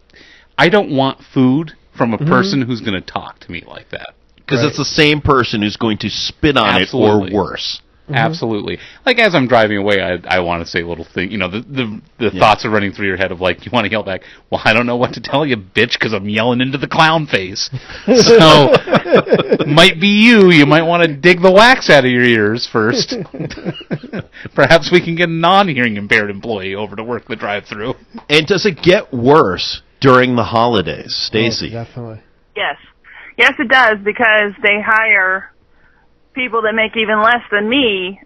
don't want food from a person who's going to talk to me like that. Because it's the same person who's going to spit on it or worse. Absolutely. Like, as I'm driving away, I want to say little thing. You know, the thoughts are running through your head of, like, you want to yell back, well, I don't know what to tell you, bitch, because I'm yelling into the clown face. So, might be you. You might want to dig the wax out of your ears first. Perhaps we can get a non-hearing impaired employee over to work the drive-through. And does it get worse during the holidays, Stacy? Oh, definitely. Yes. Yes, it does, because they hire people that make even less than me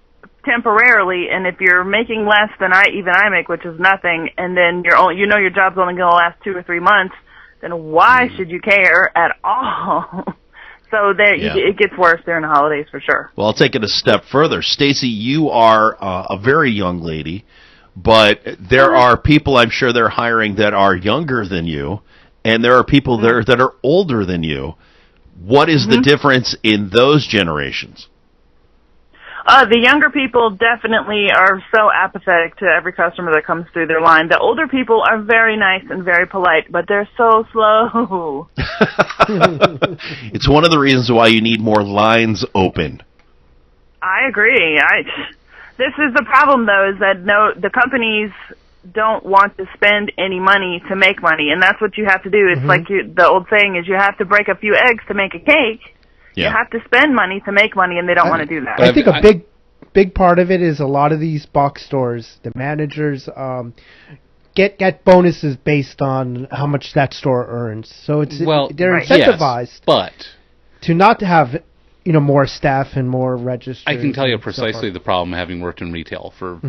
temporarily, and if you're making less than I make, which is nothing, and then your job's only going to last 2 or 3 months, then why should you care at all? So it gets worse during the holidays for sure. Well, I'll take it a step further. Stacy, you are a very young lady, but there are people I'm sure they're hiring that are younger than you, and there are people there that are older than you. What is the difference in those generations? The younger people definitely are so apathetic to every customer that comes through their line. The older people are very nice and very polite, but they're so slow. It's one of the reasons why you need more lines open. I agree. This is the problem, though, is that the companies don't want to spend any money to make money, and that's what you have to do. It's like the old saying is you have to break a few eggs to make a cake. Yeah. You have to spend money to make money, and they don't want to do that. I think a big part of it is a lot of these box stores, the managers get bonuses based on how much that store earns. So they're incentivized to not have more staff and more registers. I can tell you precisely the problem having worked in retail for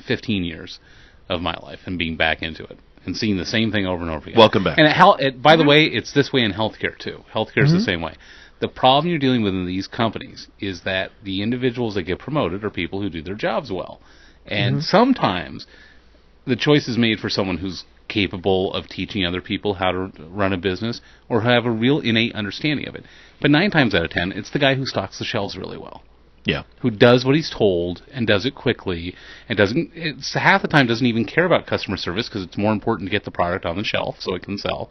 15 years of my life and being back into it and seeing the same thing over and over again. Welcome back. And by the way, it's this way in healthcare too. Healthcare is the same way. The problem you're dealing with in these companies is that the individuals that get promoted are people who do their jobs well. And sometimes the choice is made for someone who's capable of teaching other people how to run a business or have a real innate understanding of it. But 9 times out of 10, it's the guy who stocks the shelves really well. Yeah. Who does what he's told and does it quickly and half the time doesn't even care about customer service because it's more important to get the product on the shelf so it can sell.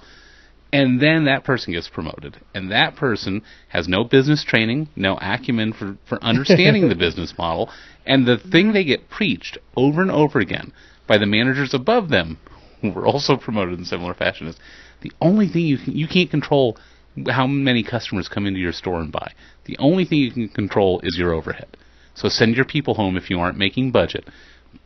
And then that person gets promoted. And that person has no business training, no acumen for understanding the business model. And the thing they get preached over and over again by the managers above them, who were also promoted in similar fashion, is the only thing you can't control how many customers come into your store and buy. The only thing you can control is your overhead. So send your people home if you aren't making budget.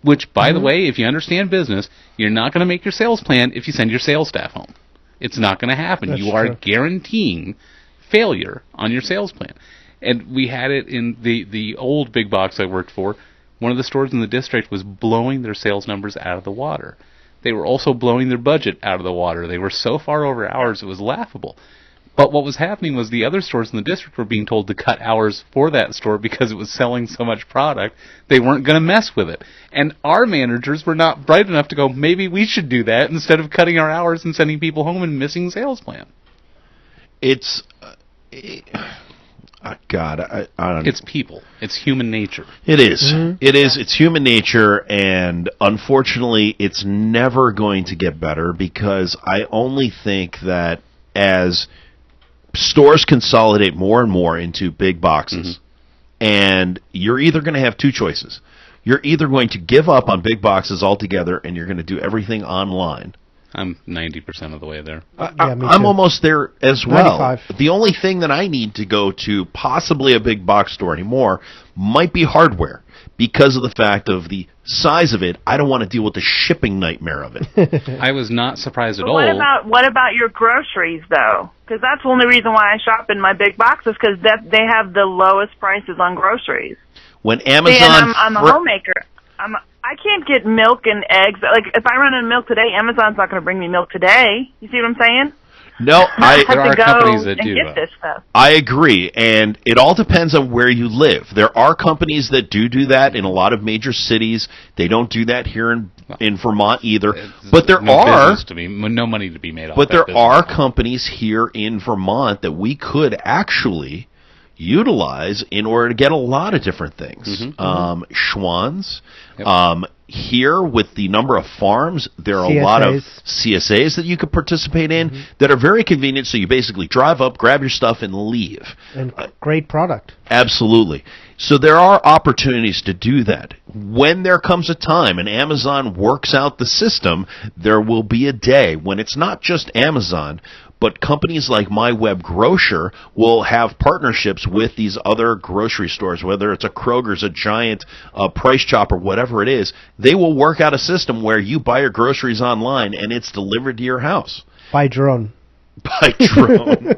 Which, by the way, if you understand business, you're not going to make your sales plan if you send your sales staff home. It's not going to happen. You are guaranteeing failure on your sales plan. And we had it in the old big box I worked for. One of the stores in the district was blowing their sales numbers out of the water. They were also blowing their budget out of the water. They were so far over hours it was laughable. But what was happening was the other stores in the district were being told to cut hours for that store because it was selling so much product, they weren't going to mess with it. And our managers were not bright enough to go, maybe we should do that instead of cutting our hours and sending people home and missing sales plan. It's... God, I don't know. It's people. It's human nature. It is. It is. It's human nature, and unfortunately, it's never going to get better because I only think that as stores consolidate more and more into big boxes, and you're either going to have 2 choices. You're either going to give up on big boxes altogether, and you're going to do everything online. I'm 90% of the way there. I'm almost there as well. 95. The only thing that I need to go to possibly a big box store anymore might be hardware because of the fact of the size of it. I don't want to deal with the shipping nightmare of it. I was not surprised at all. What about your groceries, though? Because that's the only reason why I shop in my big boxes, because they have the lowest prices on groceries. When Amazon... See, and I'm a homemaker. I can't get milk and eggs. Like, if I run out of milk today, Amazon's not going to bring me milk today. You see what I'm saying? No, there are companies that do get this stuff. I agree, and it all depends on where you live. There are companies that do that in a lot of major cities. They don't do that here in Vermont either. But there are no money to be made off. But there are companies here in Vermont that we could actually utilize in order to get a lot of different things. Schwans. Yep. Here, with the number of farms, there are a lot of CSAs that you could participate in that are very convenient. So you basically drive up, grab your stuff, and leave. And great product. Absolutely. So there are opportunities to do that. When there comes a time and Amazon works out the system, there will be a day when it's not just Amazon, but companies like My Web Grocer will have partnerships with these other grocery stores, whether it's a Kroger's, a Giant, a Price Chopper, whatever it is. They will work out a system where you buy your groceries online and it's delivered to your house. By drone. By drone.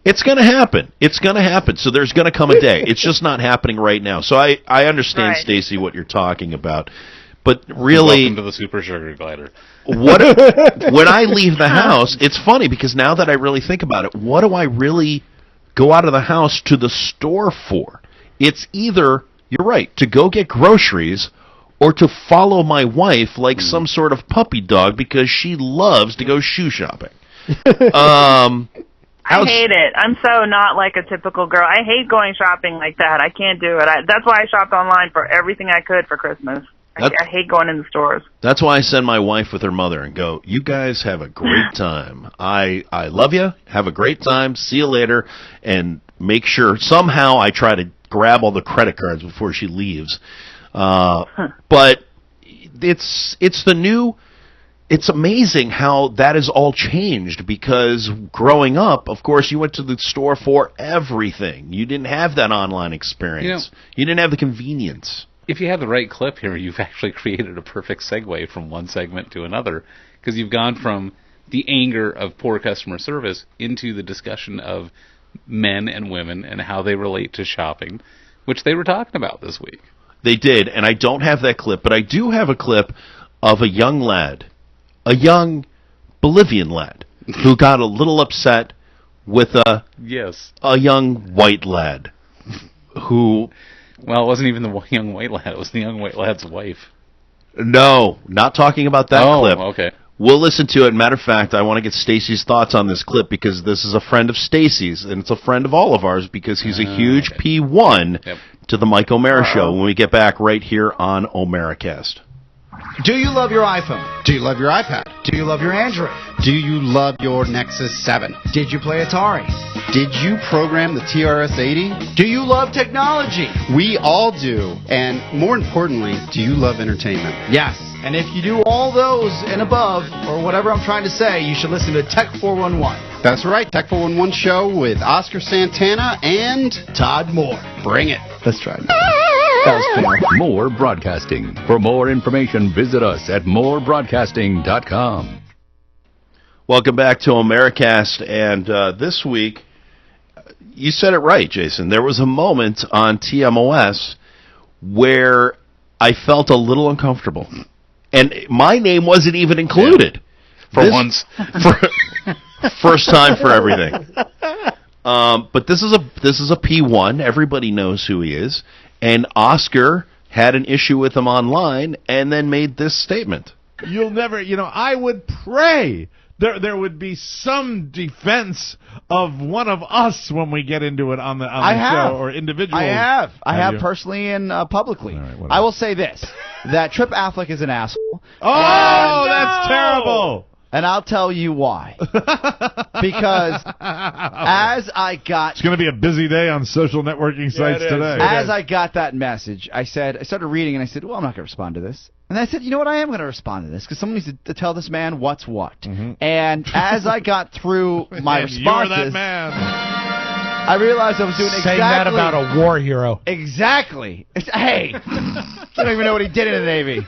It's going to happen. It's going to happen. So there's going to come a day. It's just not happening right now. So I understand, Stacy, what you're talking about. But really, welcome to the Super Sugar Glider. When I leave the house, it's funny because now that I really think about it, what do I really go out of the house to the store for? It's either, you're right, to go get groceries or to follow my wife like some sort of puppy dog because she loves to go shoe shopping. I hate it. I'm so not like a typical girl. I hate going shopping like that. I can't do it. That's why I shopped online for everything I could for Christmas. I hate going in the stores. That's why I send my wife with her mother and go, you guys have a great time. I love you. Have a great time. See you later. And make sure, somehow I try to grab all the credit cards before she leaves. But it's the new... It's amazing how that has all changed because growing up, of course, you went to the store for everything. You didn't have that online experience. You didn't have the convenience. If you have the right clip here, you've actually created a perfect segue from one segment to another because you've gone from the anger of poor customer service into the discussion of men and women and how they relate to shopping, which they were talking about this week. They did, and I don't have that clip, but I do have a clip of a young lad. A young Bolivian lad who got a little upset with a young white lad who... Well, it wasn't even the young white lad. It was the young white lad's wife. No, not talking about that clip. Oh, okay. We'll listen to it. Matter of fact, I want to get Stacy's thoughts on this clip because this is a friend of Stacy's, and it's a friend of all of ours because he's a huge P1 to the Mike O'Meara Show when we get back right here on O'MearaCast. Do you love your iPhone? Do you love your iPad? Do you love your Android? Do you love your Nexus 7? Did you play Atari? Did you program the TRS-80? Do you love technology? We all do. And more importantly, do you love entertainment? Yes. And if you do all those and above, or whatever I'm trying to say, you should listen to Tech 411. That's right, Tech 411 show with Oscar Santana and Todd Moore. Bring it. Let's try it. That was fair. More Broadcasting. For more information, visit us at morebroadcasting.com. Welcome back to O'MearaCast, and this week, you said it right, Jason. There was a moment on TMOS where I felt a little uncomfortable, and my name wasn't even included. Once. First time for everything. But this is a P1. Everybody knows who he is. And Oscar had an issue with him online and then made this statement. You'll never, I would pray there would be some defense of one of us when we get into it on the show or individually. I have personally and publicly. Right, I will say this, that Trip Affleck is an asshole. Oh, that's terrible. And I'll tell you why. Because as I got... It's going to be a busy day on social networking sites today. As I got that message, I started reading, and I said, well, I'm not going to respond to this. And I said, you know what, I am going to respond to this, because someone needs to tell this man what's what. Mm-hmm. And as I got through my responses... You're that man. I realized I was doing exactly... Saying that about a war hero. Exactly. Hey! I don't even know what he did in the Navy.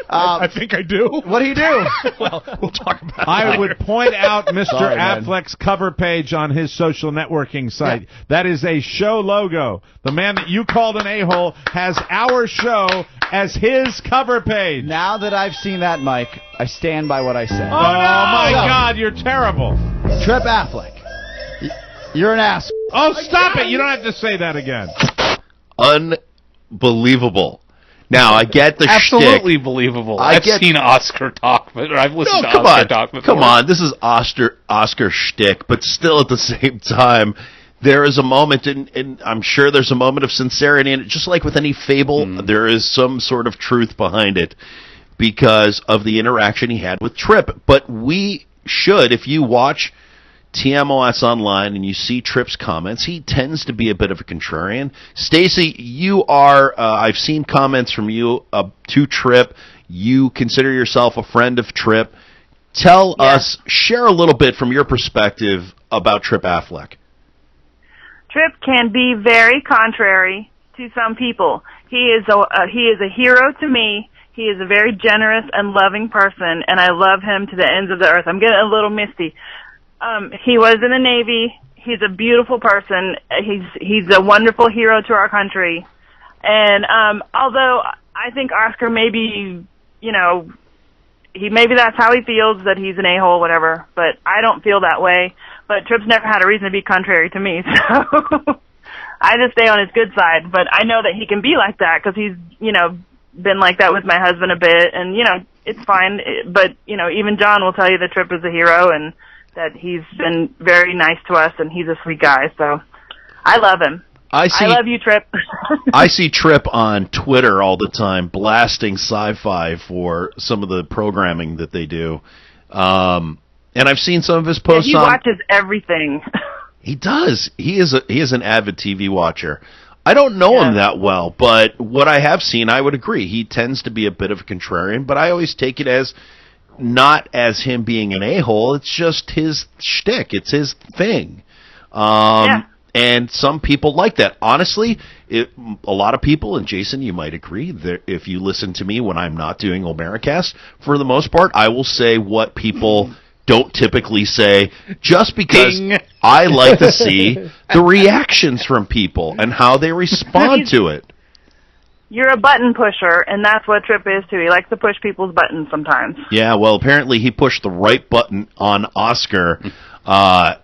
I think I do. What do you do? Well, we'll talk about it. I would point out Mr. Affleck's cover page on his social networking site. Yeah. That is a show logo. The man that you called an a-hole has our show as his cover page. Now that I've seen that, Mike, I stand by what I said. Oh, my God, you're terrible. Trip Affleck, you're an asshole. Oh, stop it. You don't have to say that again. Unbelievable. Now, I get the absolutely shtick. Believable. I've seen Oscar talk, or I've listened to Oscar talk before. Come on, this is Oscar shtick, but still at the same time, there is a moment, and I'm sure there's a moment of sincerity in it, just like with any fable, there is some sort of truth behind it because of the interaction he had with Tripp. But we should, if you watch TMOS online and you see Tripp's comments, he tends to be a bit of a contrarian. Stacy, you are, I've seen comments from you to Tripp. You consider yourself a friend of Tripp. Tell us, share a little bit from your perspective about Tripp Affleck. Tripp can be very contrary to some people. He is a hero to me. He is a very generous and loving person, and I love him to the ends of the earth. I'm getting a little misty. He was in the Navy. He's a beautiful person. He's a wonderful hero to our country. And although I think Oscar maybe, maybe that's how he feels, that he's an a-hole, whatever. But I don't feel that way. But Tripp's never had a reason to be contrary to me, so I just stay on his good side. But I know that he can be like that because he's, been like that with my husband a bit, and it's fine. But even John will tell you that Tripp is a hero and that he's been very nice to us, and he's a sweet guy. So I love him. I love you, Tripp. I see Tripp on Twitter all the time blasting Sci-Fi for some of the programming that they do. And I've seen some of his posts. He watches everything. He does. He is an avid TV watcher. I don't know him that well, but what I have seen, I would agree. He tends to be a bit of a contrarian, but I always take it as not as him being an a-hole. It's just his shtick. It's his thing. And some people like that. Honestly, a lot of people, and Jason, you might agree, that if you listen to me when I'm not doing O'MearaCast, for the most part, I will say what people don't typically say, just because I like to see the reactions from people and how they respond to it. You're a button pusher, and that's what Tripp is too. He likes to push people's buttons sometimes. Yeah, well, apparently he pushed the right button on Oscar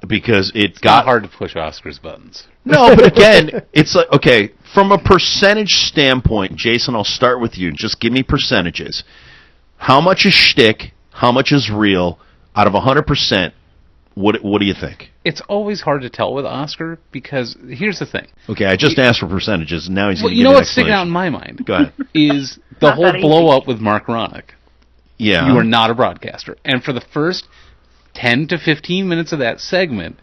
because it's not hard to push Oscar's buttons. No, but again, it's like, okay, from a percentage standpoint, Jason, I'll start with you. Just give me percentages. How much is shtick? How much is real? Out of 100%, what do you think? It's always hard to tell with Oscar because here's the thing. Okay, I just asked for percentages, and now he's going to you know what's sticking out in my mind? Go ahead. Is the whole blow-up with Mark Ronick. Yeah. You are not a broadcaster. And for the first 10 to 15 minutes of that segment,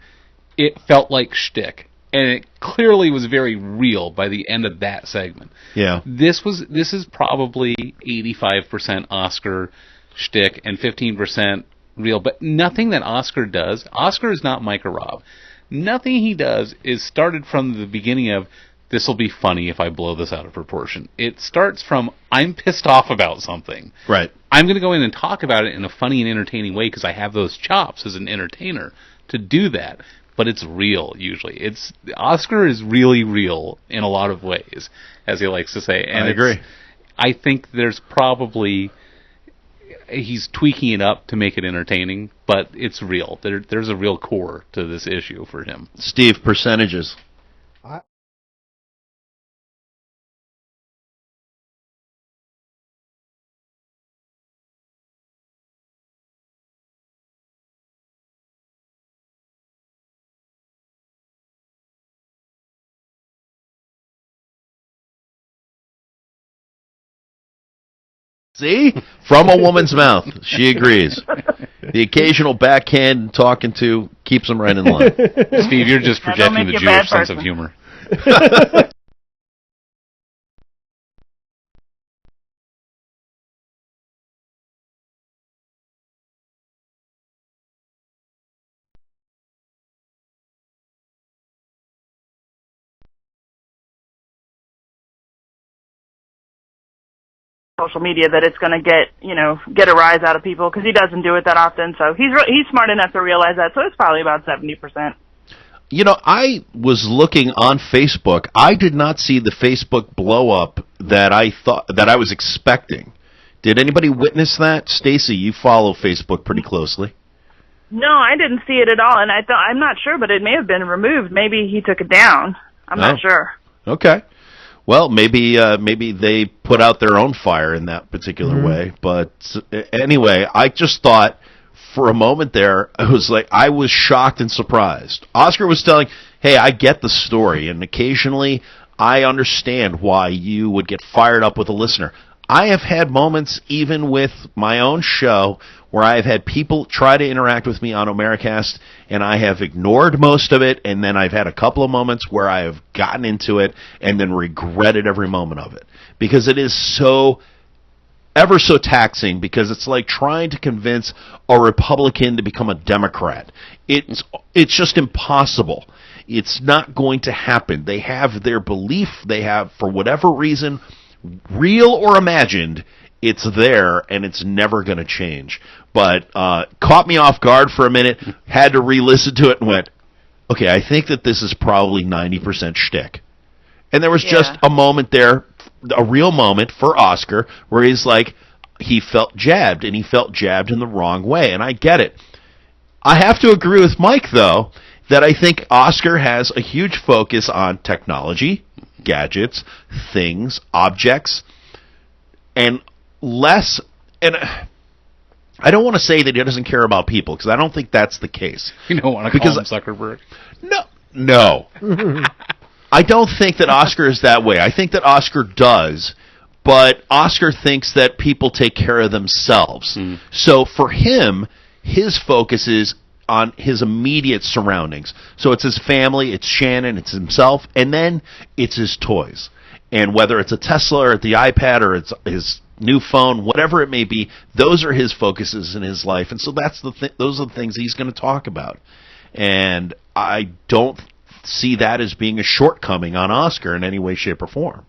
it felt like shtick. And it clearly was very real by the end of that segment. Yeah. This is probably 85% Oscar shtick and 15% real, but nothing that Oscar does. Oscar is not Micah Robb. Nothing he does is started from the beginning of, this will be funny if I blow this out of proportion. It starts from, I'm pissed off about something. Right. I'm going to go in and talk about it in a funny and entertaining way because I have those chops as an entertainer to do that. But it's real, usually. Oscar is really real in a lot of ways, as he likes to say. And I agree. I think there's probably... He's tweaking it up to make it entertaining, but it's real. There's a real core to this issue for him. Steve, percentages. See? From a woman's mouth. She agrees. The occasional backhand talking to keeps him right in line. Steve, you're just projecting the Jewish sense of humor. Social media that it's going to get a rise out of people because he doesn't do it that often. So he's smart enough to realize that. So it's probably about 70%. I was looking on Facebook. I did not see the Facebook blow up that I was expecting. Did anybody witness that? Stacy, you follow Facebook pretty closely. No, I didn't see it at all, and I'm not sure, but it may have been removed. Maybe he took it down. I'm not sure. Okay. Well, maybe they put out their own fire in that particular way. But anyway, I just thought for a moment there, I was shocked and surprised. Oscar was telling, hey, I get the story, and occasionally I understand why you would get fired up with a listener. I have had moments, even with my own show, where I have had people try to interact with me on O'MearaCast, and I have ignored most of it, and then I've had a couple of moments where I have gotten into it and then regretted every moment of it. Because it is so ever so taxing, because it's like trying to convince a Republican to become a Democrat. It's just impossible. It's not going to happen. They have their belief. They have, for whatever reason, real or imagined, it's there, and it's never going to change. But caught me off guard for a minute, had to re-listen to it, and went, okay, I think that this is probably 90% shtick. And there was just a moment there, a real moment for Oscar, where he's like, he felt jabbed, and he felt jabbed in the wrong way, and I get it. I have to agree with Mike, though, that I think Oscar has a huge focus on technology, gadgets, things, objects, and less, and I don't want to say that he doesn't care about people, because I don't think that's the case. You don't want to call him Zuckerberg? No. I don't think that Oscar is that way. I think that Oscar does, but Oscar thinks that people take care of themselves. So for him, his focus is on his immediate surroundings. So it's his family, it's Shannon, it's himself, and then it's his toys. And whether it's a Tesla or the iPad or it's his new phone, whatever it may be, those are his focuses in his life. And so those are the things he's going to talk about. And I don't see that as being a shortcoming on Oscar in any way, shape, or form.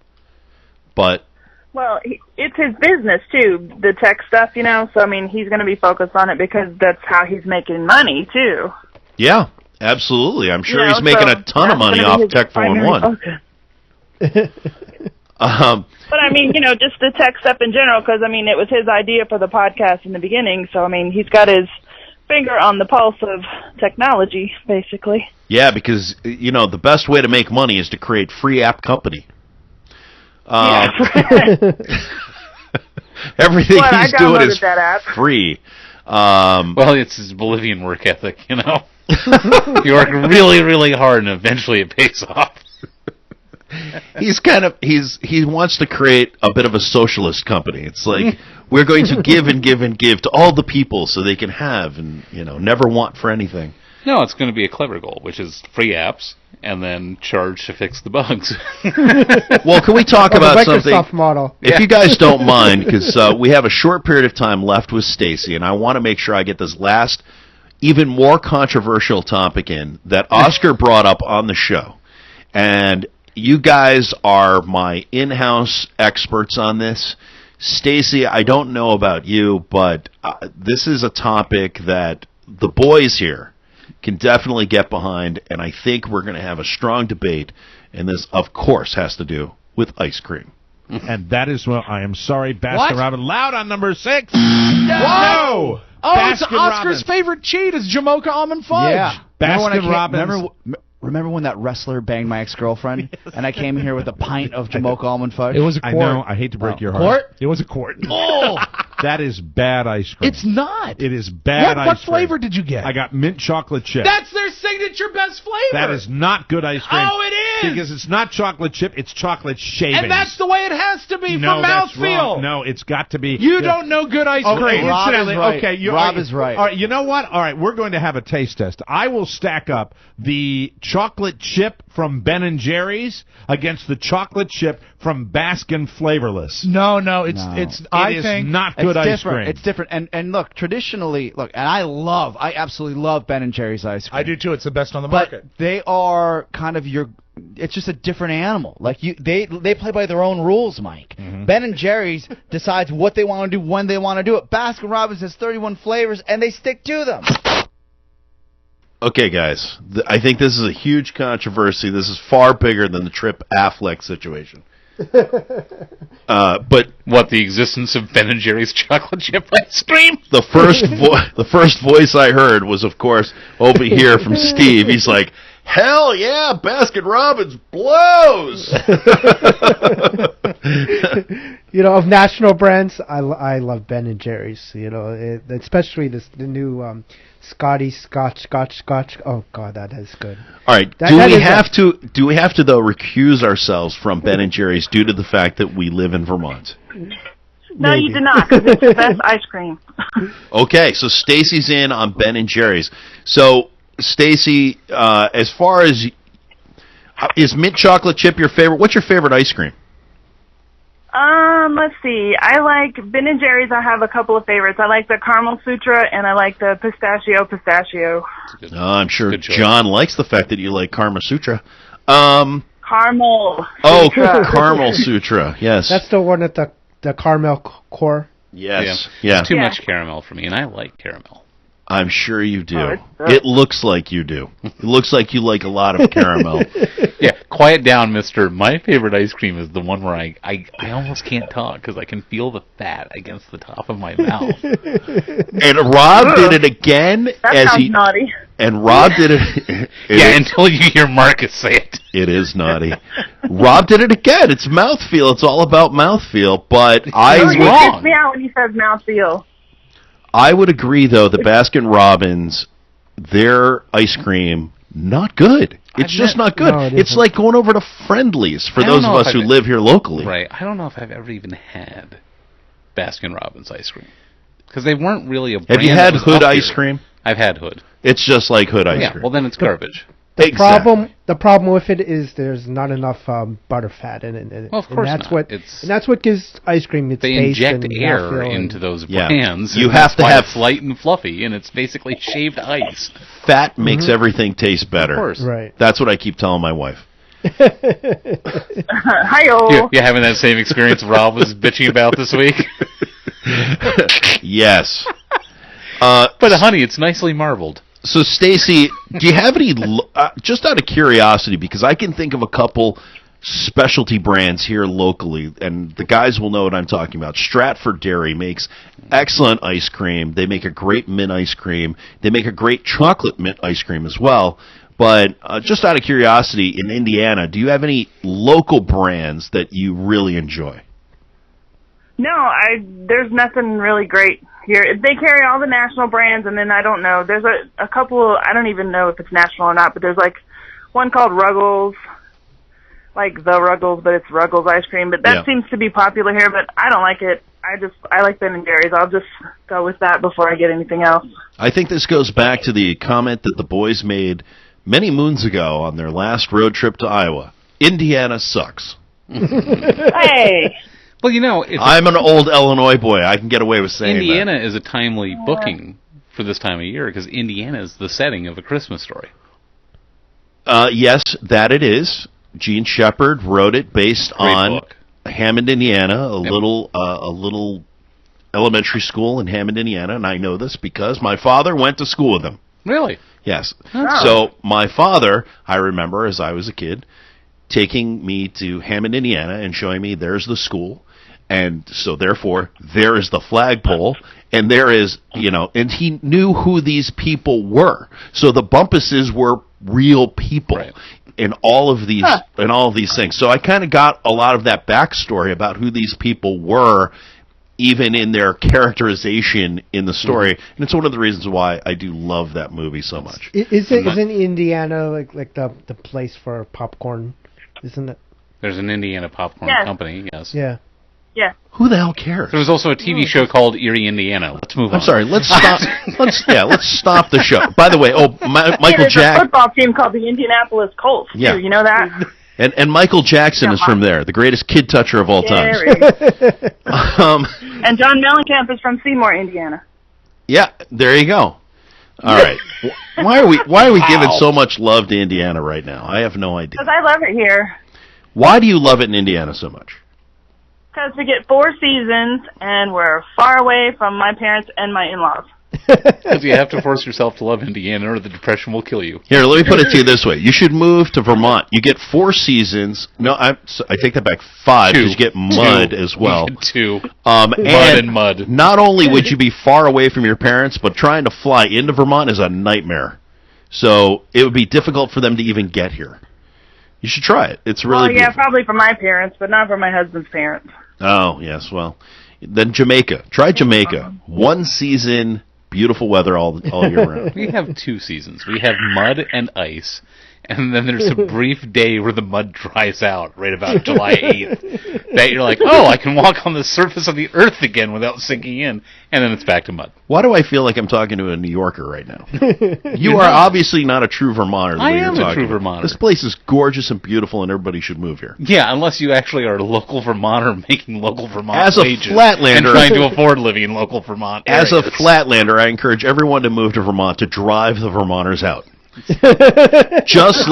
But well, it's his business too, the tech stuff, you know. So I mean, he's going to be focused on it because that's how he's making money too. Yeah, absolutely. I'm sure he's making a ton of money off Tech 411. But I mean, you know, just the tech stuff in general, because I mean, it was his idea for the podcast in the beginning. So I mean, he's got his finger on the pulse of technology, basically. Yeah, because, you know, the best way to make money is to create free app company. Everything he's doing is free. Well, it's his Bolivian work ethic, you know. You work really, really hard, and eventually it pays off. He wants to create a bit of a socialist company. It's like, we're going to give and give and give to all the people so they can have and, you know, never want for anything. No, it's going to be a clever goal, which is free apps and then charge to fix the bugs. Well, can we talk about something? Microsoft model. If you guys don't mind, because we have a short period of time left with Stacy, and I want to make sure I get this last, even more controversial topic in that Oscar brought up on the show. And you guys are my in-house experts on this. Stacy, I don't know about you, but this is a topic that the boys here can definitely get behind, and I think we're going to have a strong debate, and this, of course, has to do with ice cream. And that is what I am sorry, Baskin Robbins. Loud on number 6. No! Oh, it's Baskin Oscar's Robbins. favorite cheat is Jamocha almond fudge. Yeah. Baskin Robbins. Remember when that wrestler banged my ex-girlfriend, and I came here with a pint of Jamocha almond fudge? It was a quart. I know. I hate to break your heart. Quart? It was a quart. Oh! That is bad ice cream. It's not. It is bad ice cream. What flavor did you get? I got mint chocolate chip. That's their signature best flavor. That is not good ice cream. Oh, it is. Because it's not chocolate chip, it's chocolate shavings. And that's the way it has to be for that's mouthfeel. wrong. No, it's got to be. You don't know good ice cream. Rob is right. Okay, Rob is right. All right, you know what? All right, we're going to have a taste test. I will stack up the chocolate chip from Ben & Jerry's against the chocolate chip from Baskin Flavorless. No, it's I think not good ice cream. It's different. And look, traditionally, and I absolutely love Ben & Jerry's ice cream. I do too. It's the best on the market. But they are kind of it's just a different animal. Like they play by their own rules, Mike. Mm-hmm. Ben & Jerry's decides what they want to do when they want to do it. Baskin Robbins has 31 flavors, and they stick to them. Okay, guys, I think this is a huge controversy. This is far bigger than the Trip Affleck situation. But What, the existence of Ben & Jerry's chocolate chip ice cream? the first voice I heard was, of course, over here from Steve. He's like, hell yeah, Baskin Robbins blows! You know, of national brands, I love Ben & Jerry's. You know, especially the new Scotty, Scotch. Oh God, that is good. All right. Do we have to though recuse ourselves from Ben and Jerry's due to the fact that we live in Vermont? No, you do not, because it's the best ice cream. Okay, so Stacy's in on Ben and Jerry's. So Stacy, as far as is mint chocolate chip your favorite? What's your favorite ice cream? Let's see. I like Ben and Jerry's. I have a couple of favorites. I like the caramel sutra, and I like the pistachio. I'm sure John likes the fact that you like Karma Sutra. Caramel. Oh, Caramel Sutra. Yes. That's the one at the caramel core. Yes. Yeah. Too much caramel for me, and I like caramel. I'm sure you do. It looks like you do. It looks like you like a lot of caramel. Yeah, quiet down, mister. My favorite ice cream is the one where I almost can't talk because I can feel the fat against the top of my mouth. And Rob did it again. That sounds naughty. And Rob did it. Until you hear Marcus say it. It is naughty. Rob did it again. It's mouthfeel. It's all about mouthfeel. But He gets me out when he says mouthfeel. I would agree, though, the Baskin-Robbins, their ice cream, not good. It's just not good. No, it's like going over to Friendly's for those of us who live here locally. Right. I don't know if I've ever even had Baskin-Robbins ice cream. Because they weren't really a brand. Have you had Hood ice cream? I've had Hood. It's just like Hood ice cream. Well, then it's garbage. The problem with it is there's not enough butter fat in it. Well, of course and that's not. And that's what gives ice cream its taste. They inject air into those brands. You have to have it's light and fluffy, and it's basically shaved ice. Fat makes everything taste better. Of course. Right. That's what I keep telling my wife. Hi-yo. You having that same experience Rob was bitching about this week? Yes. But honey, it's nicely marbled. So, Stacy, do you have any, just out of curiosity, because I can think of a couple specialty brands here locally, and the guys will know what I'm talking about. Stratford Dairy makes excellent ice cream. They make a great mint ice cream. They make a great chocolate mint ice cream as well. But just out of curiosity, in Indiana, do you have any local brands that you really enjoy? No, there's nothing really great here. They carry all the national brands, and then I don't know. There's a couple, I don't even know if it's national or not, but there's like one called Ruggles, like the Ruggles, but it's Ruggles ice cream. But that seems to be popular here, but I don't like it. I like Ben & Jerry's. I'll just go with that before I get anything else. I think this goes back to the comment that the boys made many moons ago on their last road trip to Iowa. Indiana sucks. Hey! Well, you know, I'm an old Illinois boy. I can get away with saying Indiana that. is a timely booking for this time of year because Indiana is the setting of A Christmas Story. Yes, that it is. Gene Shepard wrote it based on Hammond, Indiana, a little elementary school in Hammond, Indiana, and I know this because my father went to school with him. Really? Yes. Oh. So my father, I remember as I was a kid, taking me to Hammond, Indiana, and showing me there's the school. And so, therefore, there is the flagpole, and there is, and he knew who these people were. So the Bumpuses were real people in all of these things. So I kind of got a lot of that backstory about who these people were, even in their characterization in the story. Mm-hmm. And it's one of the reasons why I do love that movie so much. Isn't Indiana like the place for popcorn? Isn't it? There's an Indiana popcorn company, yes. Yeah. Yeah. Who the hell cares? There was also a TV show called Erie, Indiana. Let's move on. I'm sorry. Let's stop. Let's stop the show. By the way, Michael Jackson. There's a football team called the Indianapolis Colts. Yeah. Too. You know that? And Michael Jackson is from there, the greatest kid toucher of all time. And John Mellencamp is from Seymour, Indiana. Yeah, there you go. All right. Why are we giving so much love to Indiana right now? I have no idea. Because I love it here. Why do you love it in Indiana so much? Because we get 4 seasons, and we're far away from my parents and my in-laws. Because you have to force yourself to love Indiana, or the depression will kill you. Here, let me put it to you this way: you should move to Vermont. You get 4 seasons. No, I take that back. 5 because you get mud as well. 2. Mud. Not only would you be far away from your parents, but trying to fly into Vermont is a nightmare. So it would be difficult for them to even get here. You should try it. It's really beautiful. Probably for my parents, but not for my husband's parents. Oh, yes. Well, then Jamaica. Try Jamaica. 1 season beautiful weather all year round. We have 2 seasons. We have mud and ice, and then there's a brief day where the mud dries out right about July 8th. That you're like, oh, I can walk on the surface of the earth again without sinking in, and then it's back to mud. Why do I feel like I'm talking to a New Yorker right now? You are obviously not a true Vermonter. The I way am you're a true talking. Vermonter. This place is gorgeous and beautiful, and everybody should move here. Yeah, unless you actually are a local Vermonter making local Vermont As a wages Flatlander, and trying to afford living in local Vermont As areas. a Flatlander, I encourage everyone to move to Vermont to drive the Vermonters out. just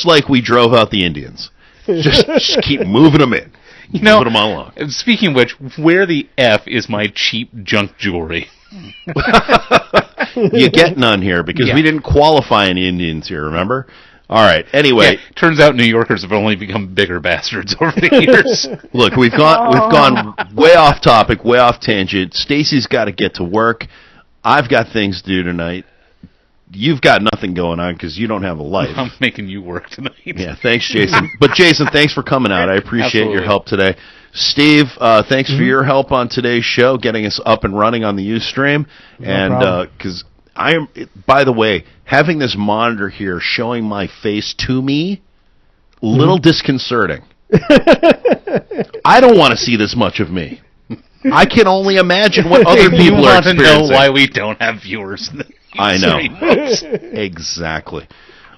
like we drove out the Indians. Just keep moving them in. Moving them all along. Speaking of which, where the F is my cheap junk jewelry? You get none here because we didn't qualify any Indians here, remember? All right. Anyway, turns out New Yorkers have only become bigger bastards over the years. Look, we've gone way off topic, way off tangent. Stacy's got to get to work. I've got things to do tonight. You've got nothing going on because you don't have a life. I'm making you work tonight. Yeah, thanks, Jason. But Jason, thanks for coming out. I appreciate your help today. Steve, thanks for your help on today's show, getting us up and running on the Ustream. And because I am, by the way, having this monitor here showing my face to me, a little disconcerting. I don't want to see this much of me. I can only imagine what other people are experiencing. You want to know why we don't have viewers. I know. Exactly.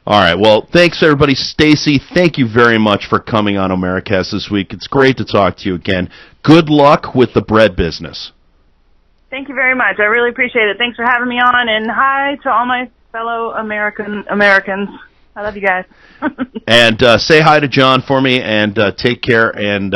All right. Well, thanks, everybody. Stacy, thank you very much for coming on OMearaCast this week. It's great to talk to you again. Good luck with the bread business. Thank you very much. I really appreciate it. Thanks for having me on, and hi to all my fellow Americans. I love you guys. And say hi to John for me, and take care. And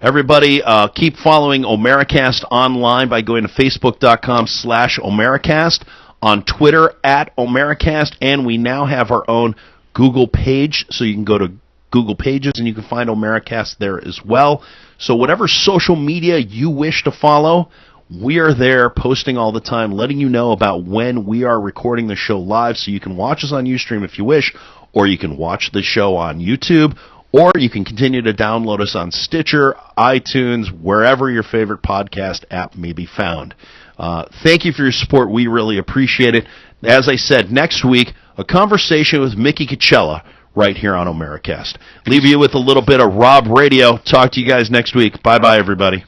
everybody, keep following OMearaCast online by going to Facebook.com/OMearaCast, on Twitter @OMearaCast, and we now have our own Google page, so you can go to Google Pages and you can find OMearaCast there as well. So whatever social media you wish to follow, we are there posting all the time, letting you know about when we are recording the show live, so you can watch us on Ustream if you wish, or you can watch the show on YouTube, or you can continue to download us on Stitcher, iTunes, wherever your favorite podcast app may be found. Thank you for your support. We really appreciate it. As I said, next week, a conversation with Mickey Coachella right here on OMearaCast. Leave you with a little bit of Rob Radio. Talk to you guys next week. Bye-bye, everybody.